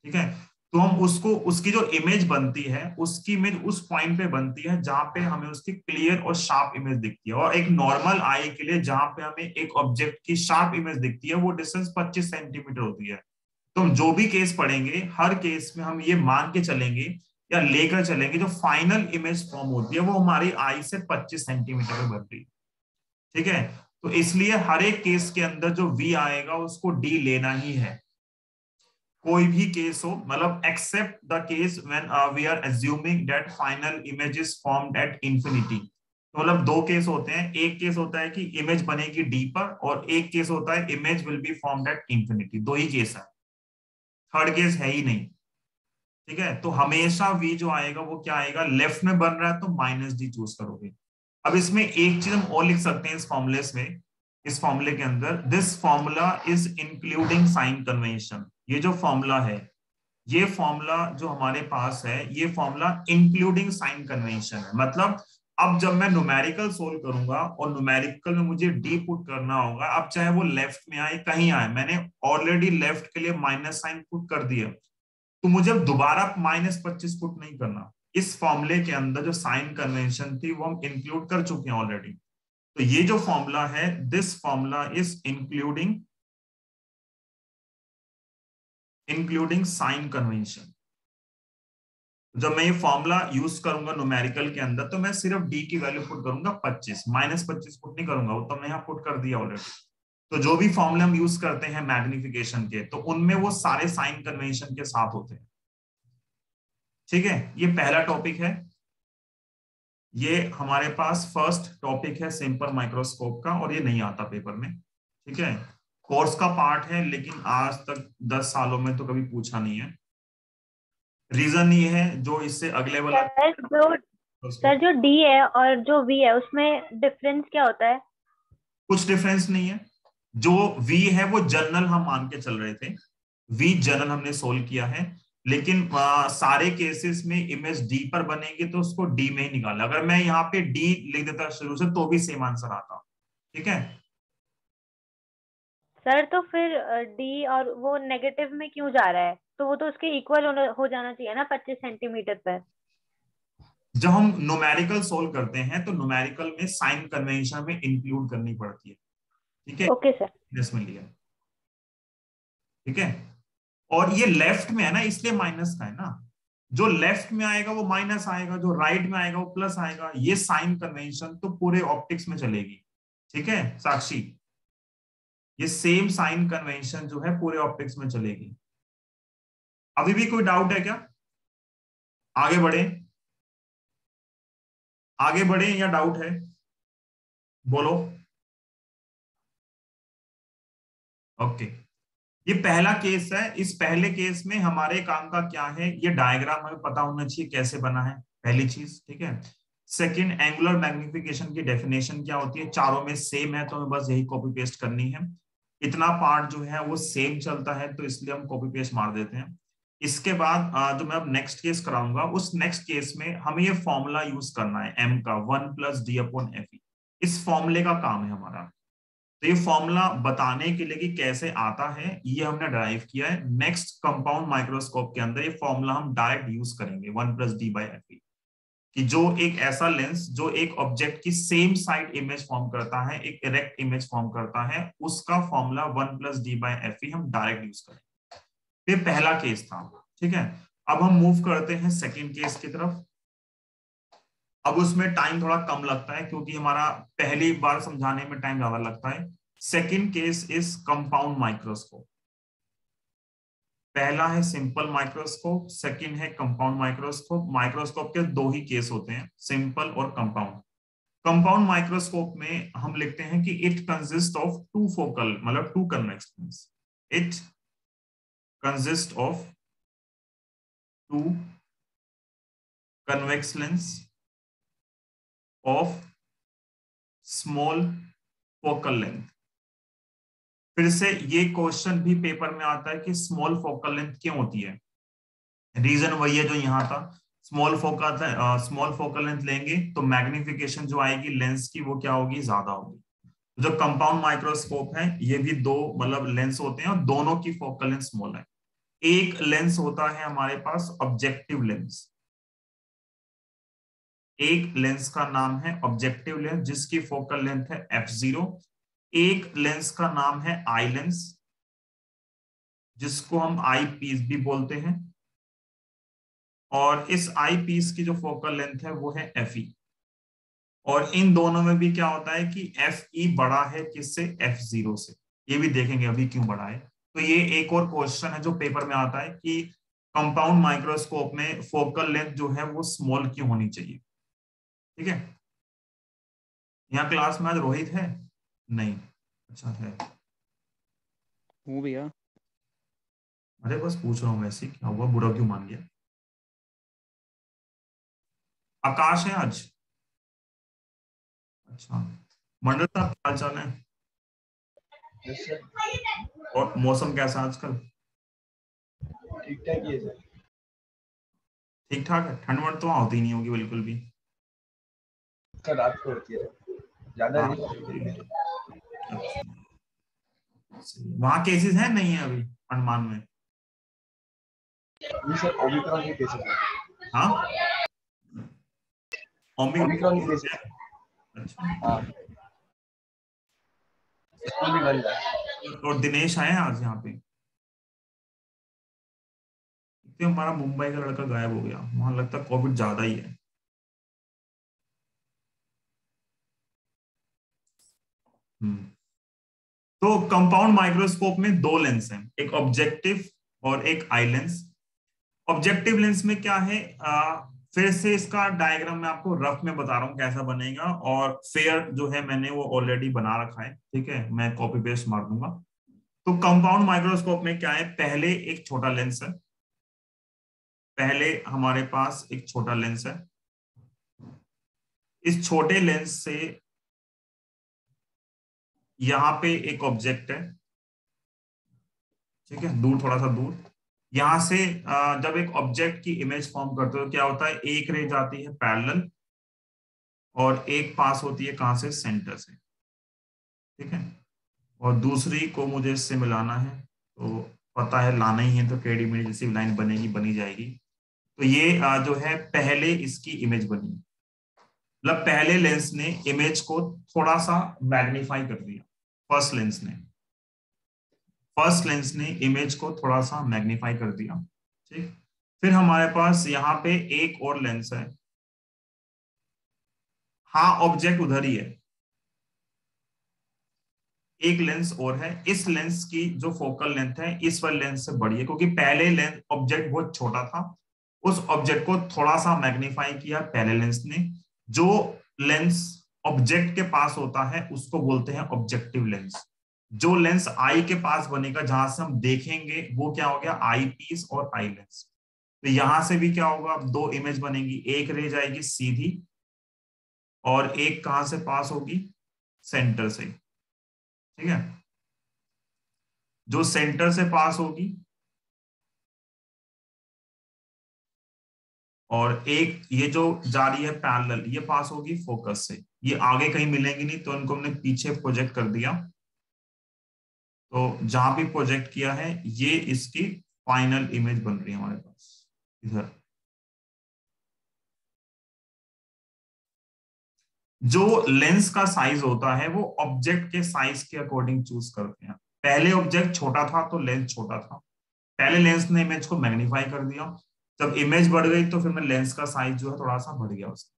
ठीक है। तो हम उसको, उसकी जो इमेज बनती है, उसकी इमेज उस पॉइंट पे बनती है जहां पे हमें उसकी क्लियर और शार्प इमेज दिखती है। और एक नॉर्मल आई के लिए जहां पे हमें एक ऑब्जेक्ट की शार्प इमेज दिखती है, वो डिस्टेंस 25 सेंटीमीटर होती है। तो हम जो भी केस पढ़ेंगे, हर केस में हम ये मान के चलेंगे या लेकर चलेंगे, जो फाइनल इमेज फॉर्म होती है वो हमारी आई से 25 सेंटीमीटर पे बन रही है, ठीक है। तो इसलिए हर एक केस के अंदर जो v आएगा उसको d लेना ही है, कोई भी केस हो, मतलब except the case when we are assuming that final image is formed at infinity. तो मतलब दो केस होते हैं, एक केस होता है कि इमेज बनेगी डी पर, और एक केस होता है image will be formed at infinity. दो ही केस है, थर्ड केस है ही नहीं, ठीक है। तो हमेशा v जो आएगा वो क्या आएगा, लेफ्ट में बन रहा है तो -d चूज करोगे। अब इसमें एक चीज हम और लिख सकते हैं इस फॉर्मूले में, इस फॉर्मूले के अंदर, this formula is including sign convention. ये जो फॉर्मूला है, ये फॉर्मूला जो हमारे पास है, ये फॉर्मूला इंक्लूडिंग साइन कन्वेंशन है। मतलब अब जब मैं न्यूमेरिकल सोल्व करूंगा और न्यूमेरिकल में मुझे डी पुट करना होगा, अब चाहे वो लेफ्ट में आए कहीं आए, मैंने ऑलरेडी लेफ्ट के लिए माइनस साइन पुट कर दिया, तो मुझे दोबारा -25 पुट नहीं करना। इस फॉर्मूले के अंदर जो साइन कन्वेंशन थी वो हम इंक्लूड कर चुके हैं ऑलरेडी। तो ये जो फॉर्मूला है, this formula is including sign convention. जब मैं ये फॉर्मूला यूज करूंगा न्यूमेरिकल के अंदर, तो मैं सिर्फ डी की वैल्यू पुट करूंगा 25, -25 पुट नहीं करूंगा, वो तो मैंने यहाँ पुट कर दिया ऑलरेडी। तो जो भी फॉर्मूले हम यूज करते हैं मैग्निफिकेशन के, तो उनमें वो सारे साइन कन्वेंशन के साथ होते हैं, ठीक है। ये पहला टॉपिक है, ये हमारे पास फर्स्ट टॉपिक है सिंपल माइक्रोस्कोप का, और ये नहीं आता पेपर में, ठीक है। कोर्स का पार्ट है, लेकिन आज तक 10 सालों में तो कभी पूछा नहीं है। रीजन ये है, जो इससे अगले वाला सर जो डी है और जो वी है उसमें डिफरेंस क्या होता है? कुछ डिफरेंस नहीं है। जो v है वो जनरल हम मान के चल रहे थे, v जनरल हमने सोल्व किया है, लेकिन सारे केसेस में इमेज d पर बनेगी तो उसको d में ही निकाला। अगर मैं यहाँ पे d लिख देता शुरू से तो भी सेम आंसर आता, ठीक है। सर तो फिर डी और वो नेगेटिव में क्यों जा रहा है? तो वो तो उसके इक्वल हो जाना चाहिए ना 25 सेंटीमीटर पर। जब हम न्यूमेरिकल सोल्व करते हैं तो न्यूमेरिकल में साइन कन्वेंशन में इंक्लूड करनी पड़ती है, ठीक है। Okay sir. इसमें लिया, ठीक है। और ये लेफ्ट में है ना, इसलिए माइनस का है ना। जो लेफ्ट में आएगा वो माइनस आएगा, जो राइट में आएगा वो प्लस आएगा। ये साइन कन्वेंशन तो पूरे ऑप्टिक्स में चलेगी, ठीक है साक्षी। ये सेम साइन कन्वेंशन जो है पूरे ऑप्टिक्स में चलेगी। अभी भी कोई डाउट है क्या? आगे बढ़े, आगे बढ़े या डाउट है? बोलो। ओके, ये पहला केस है। इस पहले केस में हमारे काम का क्या है, ये डायग्राम हमें पता होना चाहिए कैसे बना है, पहली चीज, ठीक है। सेकंड, एंगुलर मैग्निफिकेशन की डेफिनेशन क्या होती है, चारों में सेम है तो हमें बस यही कॉपी पेस्ट करनी है। इतना पार्ट जो है वो सेम चलता है तो इसलिए हम कॉपी पेस्ट मार देते हैं। इसके बाद जो मैं अब नेक्स्ट केस कराऊंगा, उस नेक्स्ट केस में हमें ये फॉर्मूला यूज करना है एम का, 1 + d/f। इस फॉर्मूले का काम है हमारा। तो ये फॉर्मूला बताने के लिए कि कैसे आता है ये हमने ड्राइव किया है। नेक्स्ट कंपाउंड माइक्रोस्कोप के अंदर ये फॉर्मूला हम डायरेक्ट यूज करेंगे, 1 + d/f, कि जो एक ऐसा लेंस जो एक ऑब्जेक्ट की सेम साइड इमेज फॉर्म करता है, एक इरेक्ट इमेज फॉर्म करता है, उसका फॉर्मूला 1 + d/f हम डायरेक्ट यूज करेंगे। ये पहला केस था, ठीक है। अब हम मूव करते हैं सेकेंड केस की तरफ। अब उसमें टाइम थोड़ा कम लगता है क्योंकि हमारा पहली बार समझाने में टाइम ज्यादा लगता है। Second case is compound microscope. पहला है सिंपल माइक्रोस्कोप, सेकंड है कंपाउंड माइक्रोस्कोप। माइक्रोस्कोप के दो ही केस होते हैं, सिंपल और कंपाउंड। कंपाउंड माइक्रोस्कोप में हम लिखते हैं कि it consist of two focal, मतलब two convex lens. It consist of two convex lens of small focal length. फिर से ये क्वेश्चन भी पेपर में आता है कि स्मॉल फोकल लेंथ क्यों होती है। रीजन वही है जो यहाँ था, स्मॉल फोकल लेंथ लेंगे तो मैग्निफिकेशन जो आएगी लेंस की वो क्या होगी, ज्यादा होगी। जो कंपाउंड माइक्रोस्कोप है ये भी दो मतलब लेंस होते हैं और दोनों की फोकल लेंथ स्मॉल है। एक लेंस होता है हमारे पास ऑब्जेक्टिव लेंस, एक लेंस का नाम है ऑब्जेक्टिव लेंस जिसकी फोकल लेंथ है f0। एक लेंस का नाम है आई लेंस जिसको हम आई पीस भी बोलते हैं, और इस आई पीस की जो फोकल लेंथ है वो है fe। और इन दोनों में भी क्या होता है कि fe बड़ा है किससे, f0 से। ये भी देखेंगे अभी क्यों बड़ा है। तो ये एक और क्वेश्चन है जो पेपर में आता है कि कंपाउंड माइक्रोस्कोप में फोकल लेंथ जो है वो स्मॉल क्यों होनी चाहिए, ठीक है। यहाँ क्लास में आज रोहित है? नहीं, अच्छा है। हूँ भैया। अरे बस पूछ रहा हूँ वैसे, क्या हुआ, बुरा क्यों मान गया? आकाश है आज? अच्छा, मंडल साहब क्या हाल चाल है? और मौसम कैसा आजकल? ठीक ठाक ही है सर। ठीक ठाक है, ठंड वंड तो वहाँ होती नहीं होगी बिल्कुल भी। सर रात को होती है, ज्यादा हाँ, नहीं। वहाँ केसेस है नहीं है अभी अंडमान में? नहीं सर, ओमिक्रॉन के केसेस है। हाँ, ओमिक्रॉन के ओमिक्रॉन। केसेस है। अच्छा, हाँ, स्कूल भी बंद है। और दिनेश आए हैं आज यहाँ पे? क्योंकि हमारा मुंबई का लड़का गायब हो गया, वहां लगता है कोविड ज्यादा ही है। हम्म। तो कंपाउंड माइक्रोस्कोप में दो लेंस हैं, एक ऑब्जेक्टिव और एक आई लेंस। ऑब्जेक्टिव लेंस में क्या है, फिर से इसका डायग्राम मैं आपको रफ में बता रहा हूँ कैसा बनेगा, और फेयर जो है मैंने वो ऑलरेडी बना रखा है, ठीक है, मैं कॉपी पेस्ट मार दूंगा। तो कंपाउंड माइक्रोस्कोप में क्या है, पहले एक छोटा लेंस है, पहले हमारे पास एक छोटा लेंस है। इस छोटे लेंस से यहाँ पे एक ऑब्जेक्ट है, ठीक है, दूर, थोड़ा सा दूर। यहां से जब एक ऑब्जेक्ट की इमेज फॉर्म करते हो क्या होता है, एक रे जाती है पैरेलल और एक पास होती है कहां से, सेंटर से, ठीक है। और दूसरी को मुझे इससे मिलाना है, तो पता है लाना ही है, तो टेढ़ी मेढ़ी जैसी लाइन बनेगी, बनी जाएगी। तो ये जो है पहले इसकी इमेज बनी, मतलब पहले लेंस ने इमेज को थोड़ा सा मैग्नीफाई कर दिया। फर्स्ट लेंस ने इमेज को थोड़ा सा मैग्नीफाई कर दिया, ठीक। फिर हमारे पास यहाँ पे एक और लेंस है, हाँ ऑब्जेक्ट उधर ही है। एक लेंस और है, इस लेंस की जो फोकल लेंथ है इस वाले लेंस से बड़ी है, क्योंकि पहले लेंस ऑब्जेक्ट बहुत छोटा था, उस ऑब्जेक्ट को थोड़ा सा मैग्नीफाई किया पहले लेंस ने। जो लेंस ऑब्जेक्ट के पास होता है उसको बोलते हैं ऑब्जेक्टिव लेंस। जो लेंस आई के पास बनेगा जहां से हम देखेंगे वो क्या हो गया, आई पीस और आई लेंस। तो यहां से भी क्या होगा, दो इमेज बनेगी, एक रे जाएगी सीधी और एक कहां से पास होगी, सेंटर से। ठीक है, जो सेंटर से पास होगी और एक ये जो जा रही है पैरेलल, ये पास होगी फोकस से। ये आगे कहीं मिलेंगी नहीं, तो इनको हमने पीछे प्रोजेक्ट कर दिया। तो जहां भी प्रोजेक्ट किया है ये इसकी फाइनल इमेज बन रही है हमारे पास इधर। जो लेंस का साइज होता है वो ऑब्जेक्ट के साइज के अकॉर्डिंग चूज करते हैं। पहले ऑब्जेक्ट छोटा था तो लेंस छोटा था, पहले लेंस ने इमेज को मैग्नीफाई कर दिया, जब इमेज बढ़ गई तो फिर मैं लेंस का साइज जो है थोड़ा सा बढ़ गया उसका।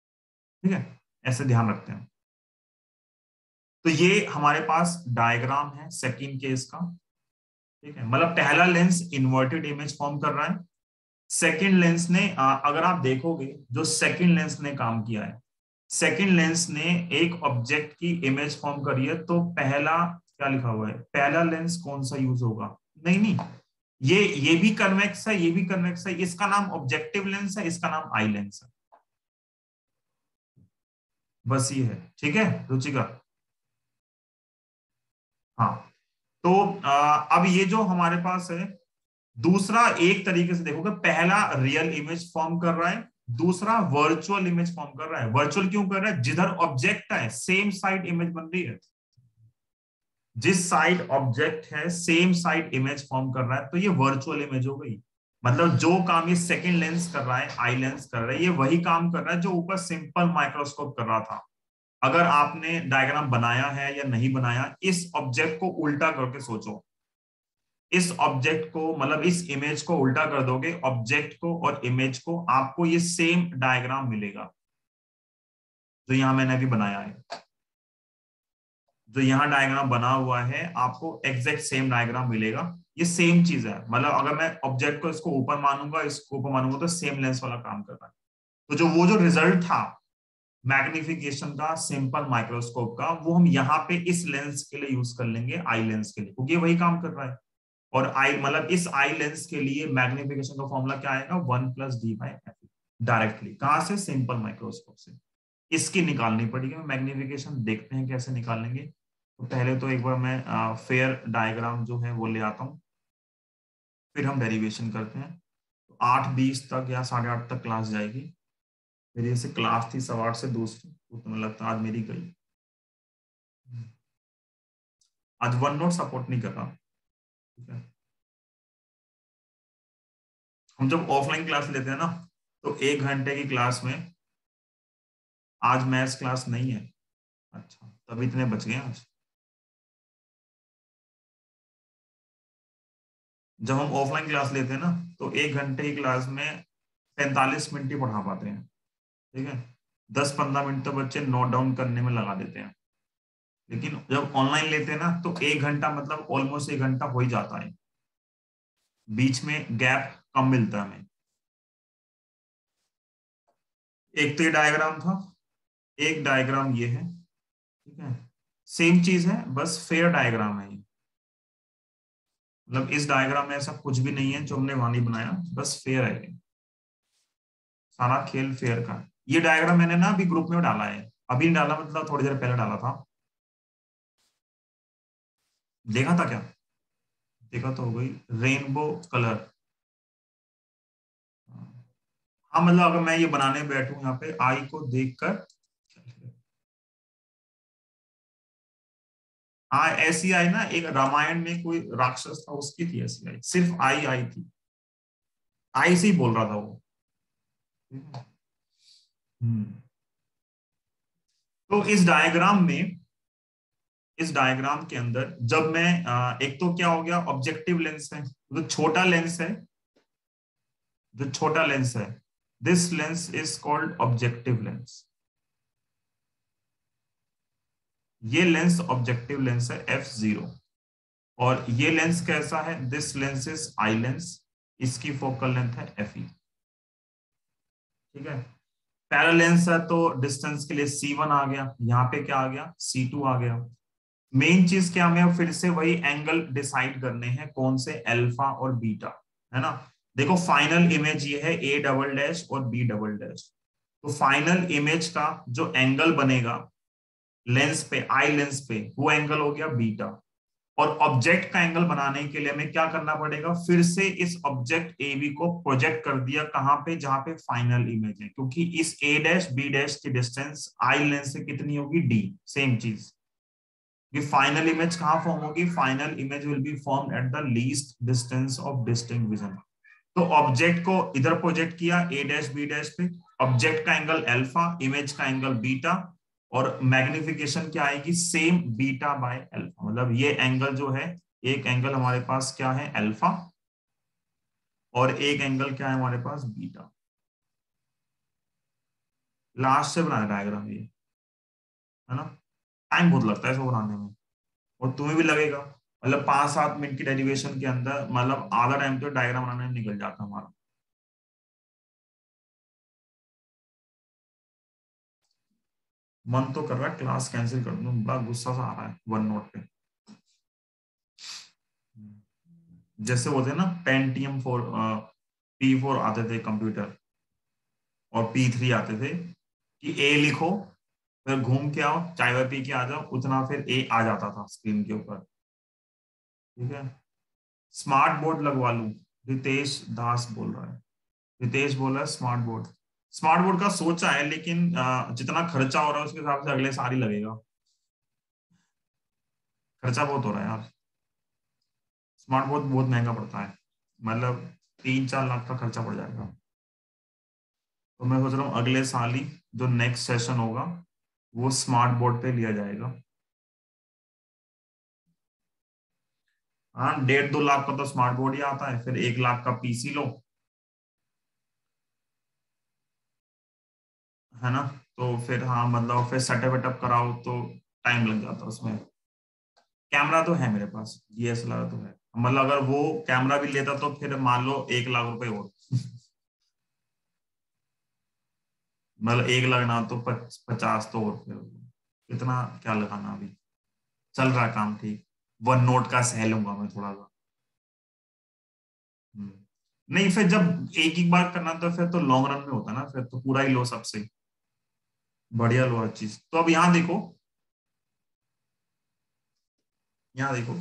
ठीक है, ऐसे ध्यान रखते हैं। तो ये हमारे पास डायग्राम है सेकंड केस का। ठीक है, मतलब पहला लेंस इन्वर्टेड इमेज फॉर्म कर रहा है, सेकंड लेंस ने अगर आप देखोगे जो सेकंड लेंस ने काम किया है, सेकंड लेंस ने एक ऑब्जेक्ट की इमेज फॉर्म करी है। तो पहला क्या लिखा हुआ है, पहला लेंस कौन सा यूज होगा, नहीं नहीं, ये भी कन्वेक्स है, ये भी कन्वेक्स है, इसका नाम ऑब्जेक्टिव लेंस है, इसका नाम आई लेंस है, बस ये है। ठीक है रुचिका, हाँ। तो अब ये जो हमारे पास है, दूसरा एक तरीके से देखोगे, पहला रियल इमेज फॉर्म कर रहा है, दूसरा वर्चुअल इमेज फॉर्म कर रहा है। वर्चुअल क्यों कर रहा है, जिधर ऑब्जेक्ट है सेम साइड इमेज बन रही है, जिस साइड ऑब्जेक्ट है सेम साइड इमेज फॉर्म कर रहा है, तो ये वर्चुअल इमेज हो गई। मतलब जो काम ये सेकंड लेंस कर रहा है, आई लेंस कर रहा है, ये वही काम कर रहा है जो ऊपर सिंपल माइक्रोस्कोप कर रहा था। अगर आपने डायग्राम बनाया है या नहीं बनाया, इस ऑब्जेक्ट को उल्टा करके सोचो, इस ऑब्जेक्ट को मतलब इस इमेज को उल्टा कर दोगे, ऑब्जेक्ट को और इमेज को, आपको ये सेम डायग्राम मिलेगा जो यहां मैंने अभी बनाया है। जो यहाँ डायग्राम बना हुआ है आपको एग्जैक्ट सेम डायग्राम मिलेगा, ये सेम चीज है। मतलब अगर मैं ऑब्जेक्ट को इसको ऊपर मानूंगा, इसको ऊपर मानूंगा, तो सेम लेंस वाला काम कर रहा है। तो जो वो जो रिजल्ट था मैग्निफिकेशन का सिंपल माइक्रोस्कोप का, वो हम यहाँ पे इस लेंस के लिए यूज कर लेंगे, आई लेंस के लिए, क्योंकि वही काम कर रहा है। और आई मतलब इस आई लेंस के लिए मैग्निफिकेशन का फॉर्मूला क्या आएगा, 1+d/f, डायरेक्टली कहां से, सिंपल माइक्रोस्कोप से। इसकी निकालनी पड़ेगी, मैग्निफिकेशन देखते हैं कैसे निकालेंगे। तो पहले तो एक बार मैं फेयर डायग्राम जो है वो ले आता हूँ, फिर हम डेरिवेशन करते हैं। तो 8:20 तक या 8:30 तक क्लास जाएगी। मेरी ऐसे क्लास थी 8:15 से दूसरी, तो तुम्हें लगता आज मेरी गई। आज वन नोट सपोर्ट नहीं कर रहा। ठीक है, हम जब ऑफलाइन क्लास लेते हैं ना, तो 1 घंटे की क्लास में आज मैथ्स क्लास नहीं है। अच्छा, तभी इतने बच गए आज। जब हम ऑफलाइन क्लास लेते हैं ना, तो 1 घंटे की क्लास में 45 मिनट ही पढ़ा पाते हैं। ठीक है, 10-15 मिनट तो बच्चे नोट डाउन करने में लगा देते हैं। लेकिन जब ऑनलाइन लेते हैं ना, तो 1 घंटा मतलब ऑलमोस्ट 1 घंटा हो ही जाता है, बीच में गैप कम मिलता है हमें। एक तो ये डायग्राम था, एक डायग्राम ये है। ठीक है, सेम चीज है, बस फेयर डायग्राम है ये। मतलब इस डायग्राम में ऐसा कुछ भी नहीं है जो हमने वहां नहीं बनाया, बस फेयर है ये, सारा खेल फेयर का है। ये डायग्राम मैंने ना अभी ग्रुप में डाला है, अभी नहीं डाला, मतलब थोड़ी देर पहले डाला था। देखा था क्या, देखा तो हो गई, रेनबो कलर। हाँ मतलब अगर मैं ये बनाने बैठूं यहाँ पे आई को देखकर, हाँ ऐसी आई ना, एक रामायण में कोई राक्षस था उसकी थी ऐसी आई, सिर्फ आई आई थी, आई से ही बोल रहा था वो। हम्म। तो इस डायग्राम के अंदर जब मैं एक तो क्या हो गया, ऑब्जेक्टिव लेंस है, जो छोटा लेंस है, जो छोटा लेंस है, this lens is called objective lens. ये लेंस ऑब्जेक्टिव लेंस है f0, और ये लेंस कैसा है, this lens is I lens, इसकी फोकल लेंथ है fe। ठीक है, पैरेलल लेंस है तो डिस्टेंस के लिए c1 आ गया, यहाँ पे क्या आ गया, c2 आ गया। मेन चीज क्या हमें फिर से वही एंगल डिसाइड करने हैं, कौन से, अल्फा और बीटा, है ना। देखो फाइनल इमेज ये है a डबल डैश और b डबल डैश, तो फाइनल इमेज का जो एंगल बनेगा लेंस पे, आई लेंस पे, वो एंगल हो गया बीटा। और ऑब्जेक्ट का एंगल बनाने के लिए हमें क्या करना पड़ेगा, फिर से इस ऑब्जेक्ट ए बी को प्रोजेक्ट कर दिया कहां पे, जहां पे फाइनल इमेज है, क्योंकि इस ए डैश बी डैश की डिस्टेंस आई लेंस से कितनी होगी, डी। सेम चीज, ये फाइनल इमेज कहां फॉर्म होगी, final image will be form at the least distance of distinct vision. तो ऑब्जेक्ट को इधर प्रोजेक्ट किया ए डैश बी डैश पे, ऑब्जेक्ट का एंगल अल्फा, इमेज का एंगल बीटा, और मैग्निफिकेशन क्या आएगी, सेम बीटा बाय अल्फा। मतलब ये एंगल जो है, एक एंगल हमारे पास क्या है, अल्फा, और एक एंगल क्या है हमारे पास, बीटा। लास्ट से बनाया डायग्राम ये, है ना। टाइम बहुत लगता है इसको बनाने में, और तुम्हें भी लगेगा। मतलब 5-7 मिनट की डेरिवेशन के अंदर, मतलब आधा टाइम तो डायग्राम बनाने में निकल जाता हमारा। मन तो कर रहा है क्लास कैंसिल कर दूं, बड़ा गुस्सा सा आ रहा है वन नोट पे। जैसे होते हैं ना पेंटियम 4, P4 आते थे कंप्यूटर, और P3 आते थे कि ए लिखो, फिर घूम के आओ, चाय वाय पी के आ जाओ, उतना फिर ए आ जाता था स्क्रीन के ऊपर। ठीक है, स्मार्ट बोर्ड लगवा लूं, रितेश दास बोल रहा है। रितेश बोल रहा है स्मार्ट बोर्ड, स्मार्ट बोर्ड का सोचा है, लेकिन जितना खर्चा हो रहा है उसके हिसाब से अगले साल ही लगेगा। खर्चा बहुत हो रहा है यार, स्मार्ट बोर्ड बहुत महंगा पड़ता है, मतलब 3-4 लाख का खर्चा पड़ जाएगा। तो मैं सोच रहा हूँ अगले साल ही जो नेक्स्ट सेशन होगा वो स्मार्ट बोर्ड पे लिया जाएगा। हाँ, 1.5-2 लाख का तो स्मार्ट बोर्ड ही आता है, फिर 1 लाख का पीसी लो, है ना। तो फिर हाँ, मतलब फिर सेटअप वेटअप कराओ तो टाइम लग जाता है उसमें। कैमरा तो है मेरे पास, DSLR तो है, मतलब अगर वो कैमरा भी लेता तो फिर मान लो 1 लाख रुपए और मतलब 1 लाख ना तो 50 तो और, फिर इतना क्या लगाना अभी। चल रहा है काम ठीक, वन नोट का सह लूंगा मैं थोड़ा सा। हम्म। नहीं, फिर जब एक ही बार करना तो फिर तो लॉन्ग रन में होता ना, फिर तो पूरा ही लो सबसे, बढ़िया लो हर चीज। तो अब यहाँ देखो, यहाँ देखो,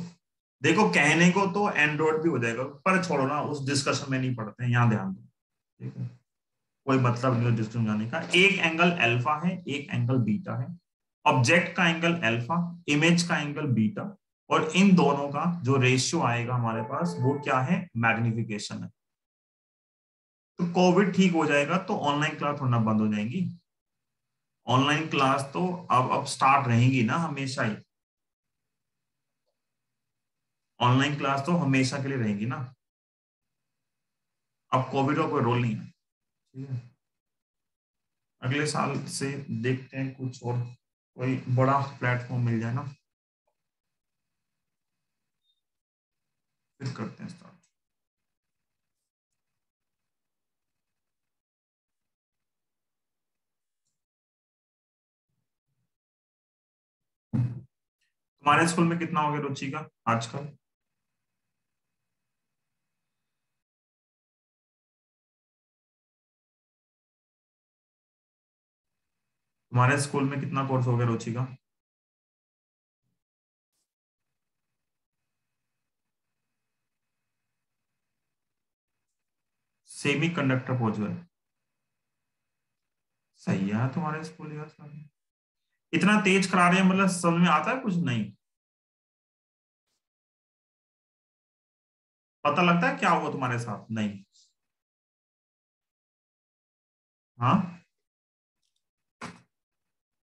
देखो कहने को तो एंड्रॉइड भी हो जाएगा, पर छोड़ो ना, उस डिस्कशन में नहीं पढ़ते हैं, यहाँ ध्यान दो। ठीक है, कोई मतलब नहीं डिस्कशन जाने का। एक एंगल अल्फा है, एक एंगल बीटा है, ऑब्जेक्ट का एंगल अल्फा, इमेज का एंगल बीटा, और इन दोनों का जो रेशियो आएगा हमारे पास वो क्या है, मैग्निफिकेशन है। तो कोविड ठीक हो जाएगा तो ऑनलाइन क्लास थोड़ा बंद हो जाएंगी। ऑनलाइन क्लास तो अब स्टार्ट रहेंगी ना हमेशा ही, ऑनलाइन क्लास तो हमेशा के लिए रहेगी ना। अब कोविड का कोई रोल नहीं है। ठीक है, अगले साल से देखते हैं कुछ और, कोई बड़ा प्लेटफॉर्म मिल जाए ना, फिर करते हैं स्टार्ट। तुम्हारे स्कूल में कितना हो गया रुचि का आजकल? तुम्हारे स्कूल में कितना कोर्स हो गया रुचि का? सेमी कंडक्टर पहुंच गए, सही है तुम्हारे स्कूल यार सारे। इतना तेज करा रहे हैं, मतलब समझ में आता है कुछ नहीं, पता लगता है क्या हुआ तुम्हारे साथ, नहीं? हाँ,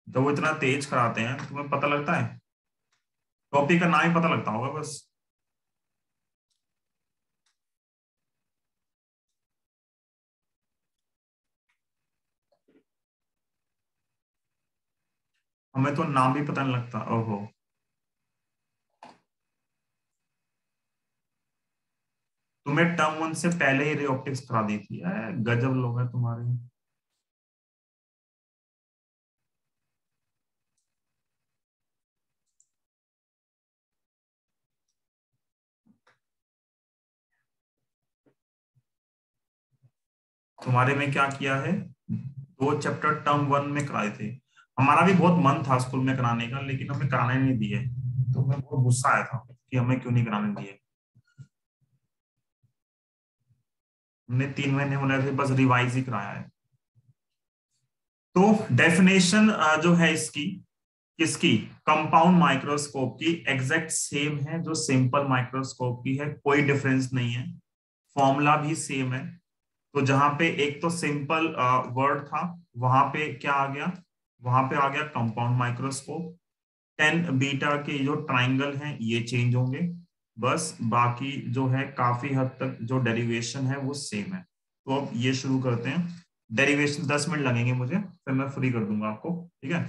जब वो इतना तेज कराते हैं तुम्हें पता लगता है? टॉपिक का नाम ही पता लगता होगा बस। हमें तो नाम भी पता नहीं लगता। ओहो, तुम्हें टर्म 1 से पहले ही रे ऑप्टिक्स करा दी थी। गजब लोग हैं तुम्हारे। तुम्हारे में क्या किया है, 2 चैप्टर टर्म 1 में कराए थे। हमारा भी बहुत मन था स्कूल में कराने का, लेकिन हमें कराने नहीं दिए। तो हमें बहुत गुस्सा आया था कि हमें क्यों नहीं कराने दिए। हमने 3 महीने होने थे, बस रिवाइज ही कराया है। तो डेफिनेशन जो है इसकी, किसकी, कंपाउंड माइक्रोस्कोप की, एग्जैक्ट सेम है जो सिंपल माइक्रोस्कोप की है, कोई डिफरेंस नहीं है, फॉर्मूला भी सेम है। तो जहां पे एक तो सिंपल वर्ड था, वहां पे क्या आ गया, वहां पे आ गया कंपाउंड माइक्रोस्कोप। 10 बीटा के जो ट्राइंगल हैं ये चेंज होंगे, बस बाकी जो है काफी हद तक जो डेरिवेशन है वो सेम है। तो अब ये शुरू करते हैं। डेरिवेशन 10 मिनट लगेंगे मुझे, फिर मैं फ्री कर दूंगा आपको, ठीक है।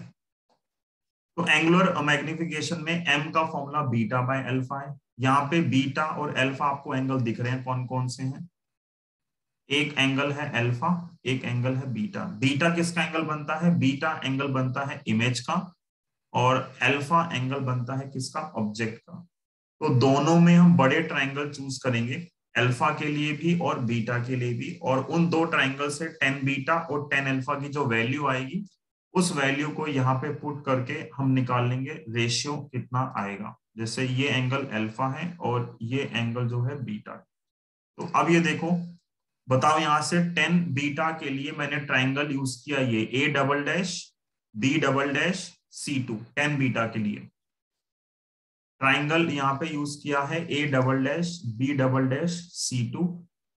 तो एंगुलर मैग्निफिकेशन में m का फॉर्मूला बीटा बाय अल्फा है। यहाँ पे बीटा और अल्फा आपको एंगल दिख रहे हैं, कौन कौन से हैं। एक एंगल है अल्फा, एक एंगल है बीटा। बीटा किसका एंगल बनता है, बीटा एंगल बनता है इमेज का, और अल्फा एंगल बनता है किसका, ऑब्जेक्ट का। तो दोनों में हम बड़े ट्राइंगल चूज करेंगे, अल्फा के लिए भी और बीटा के लिए भी, और उन दो ट्राइंगल से 10 बीटा और 10 अल्फा की जो वैल्यू आएगी, उस वैल्यू को यहाँ पे पुट करके हम निकाल लेंगे रेशियो कितना आएगा। जैसे ये एंगल अल्फा है और ये एंगल जो है बीटा है। तो अब ये देखो, बताओ यहां से 10 बीटा के लिए मैंने ट्राइंगल यूज किया ये A double dash B double dash C2, 10 beta के लिए ट्राइंगल यहाँ पे यूज किया है A double dash B double dash C2,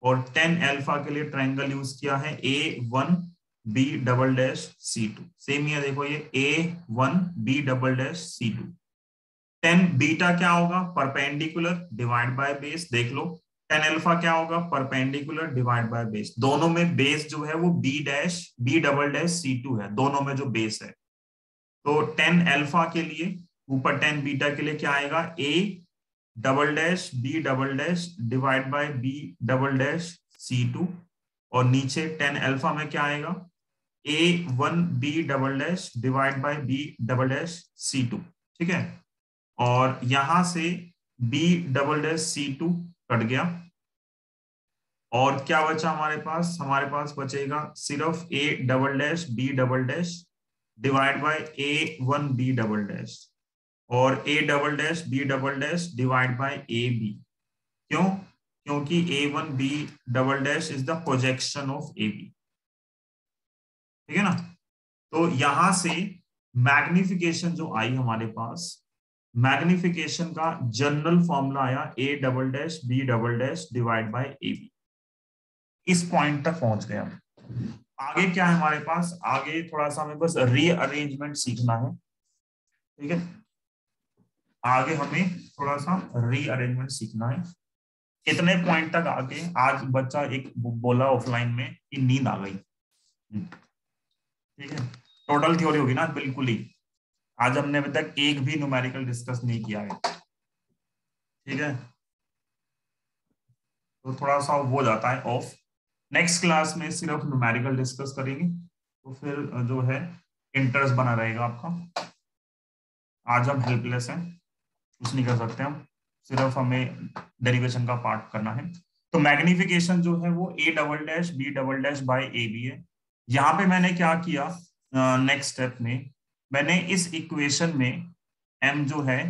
और 10 अल्फा के लिए ट्राइंगल यूज किया है A1 B double dash C2। Same ही है, देखो ये A1 B double dash C2। 10 beta क्या होगा, परपेंडिकुलर डिवाइड बाय बेस, देख लो। 10 अल्फा क्या होगा, परपेंडिकुलर डिवाइड बाय बेस। दोनों में बेस जो है वो B डबल डैश C2 है, दोनों में जो बेस है। तो 10 अल्फा के लिए ऊपर 10 बीटा के लिए क्या आएगा, A double dash B double dash divide bye B double dash C2, और नीचे 10 अल्फा में क्या आएगा, A1 B double dash divide bye B double dash C2, ठीक है। और यहां से B double dash C2 cut गया, और क्या बचा हमारे पास, हमारे पास बचेगा सिर्फ A double dash B double dash divide bye A1 B double dash, और A double dash B double dash divide bye AB। क्यों, क्योंकि A1 B double dash is the projection of AB, ठीक है ना। तो यहां से मैग्निफिकेशन जो आई हमारे पास, मैग्निफिकेशन का जनरल फॉर्मूला आया A double dash B double dash divide bye AB। इस पॉइंट तक पहुंच गया। आगे क्या है हमारे पास, आगे थोड़ा सा हमें बस रीअरेंजमेंट सीखना है, ठीक है। आगे हमें थोड़ा सा रीअरेंजमेंट सीखना है। कितने पॉइंट तक आगे, आज बच्चा एक बोला ऑफलाइन में कि नींद आ गई, ठीक है। टोटल थ्योरी होगी ना, बिल्कुल ही। आज हमने अभी तक एक भी न्यूमेरिकल डिस्कस नहीं किया है, ठीक है। तो थोड़ा सा वो जाता है ऑफ। नेक्स्ट क्लास में सिर्फ न्यूमेरिकल डिस्कस करेंगे, तो फिर जो है इंटरेस्ट बना रहेगा आपका। आज हम हेल्पलेस हैं, कुछ नहीं कर सकते हम, सिर्फ हमें डेरिवेशन का पार्ट करना है। तो मैग्निफिकेशन जो है वो A double dash B double dash by AB है। यहाँ पे मैंने क्या किया, नेक्स्ट स्टेप में मैंने इस इक्वेशन में m जो है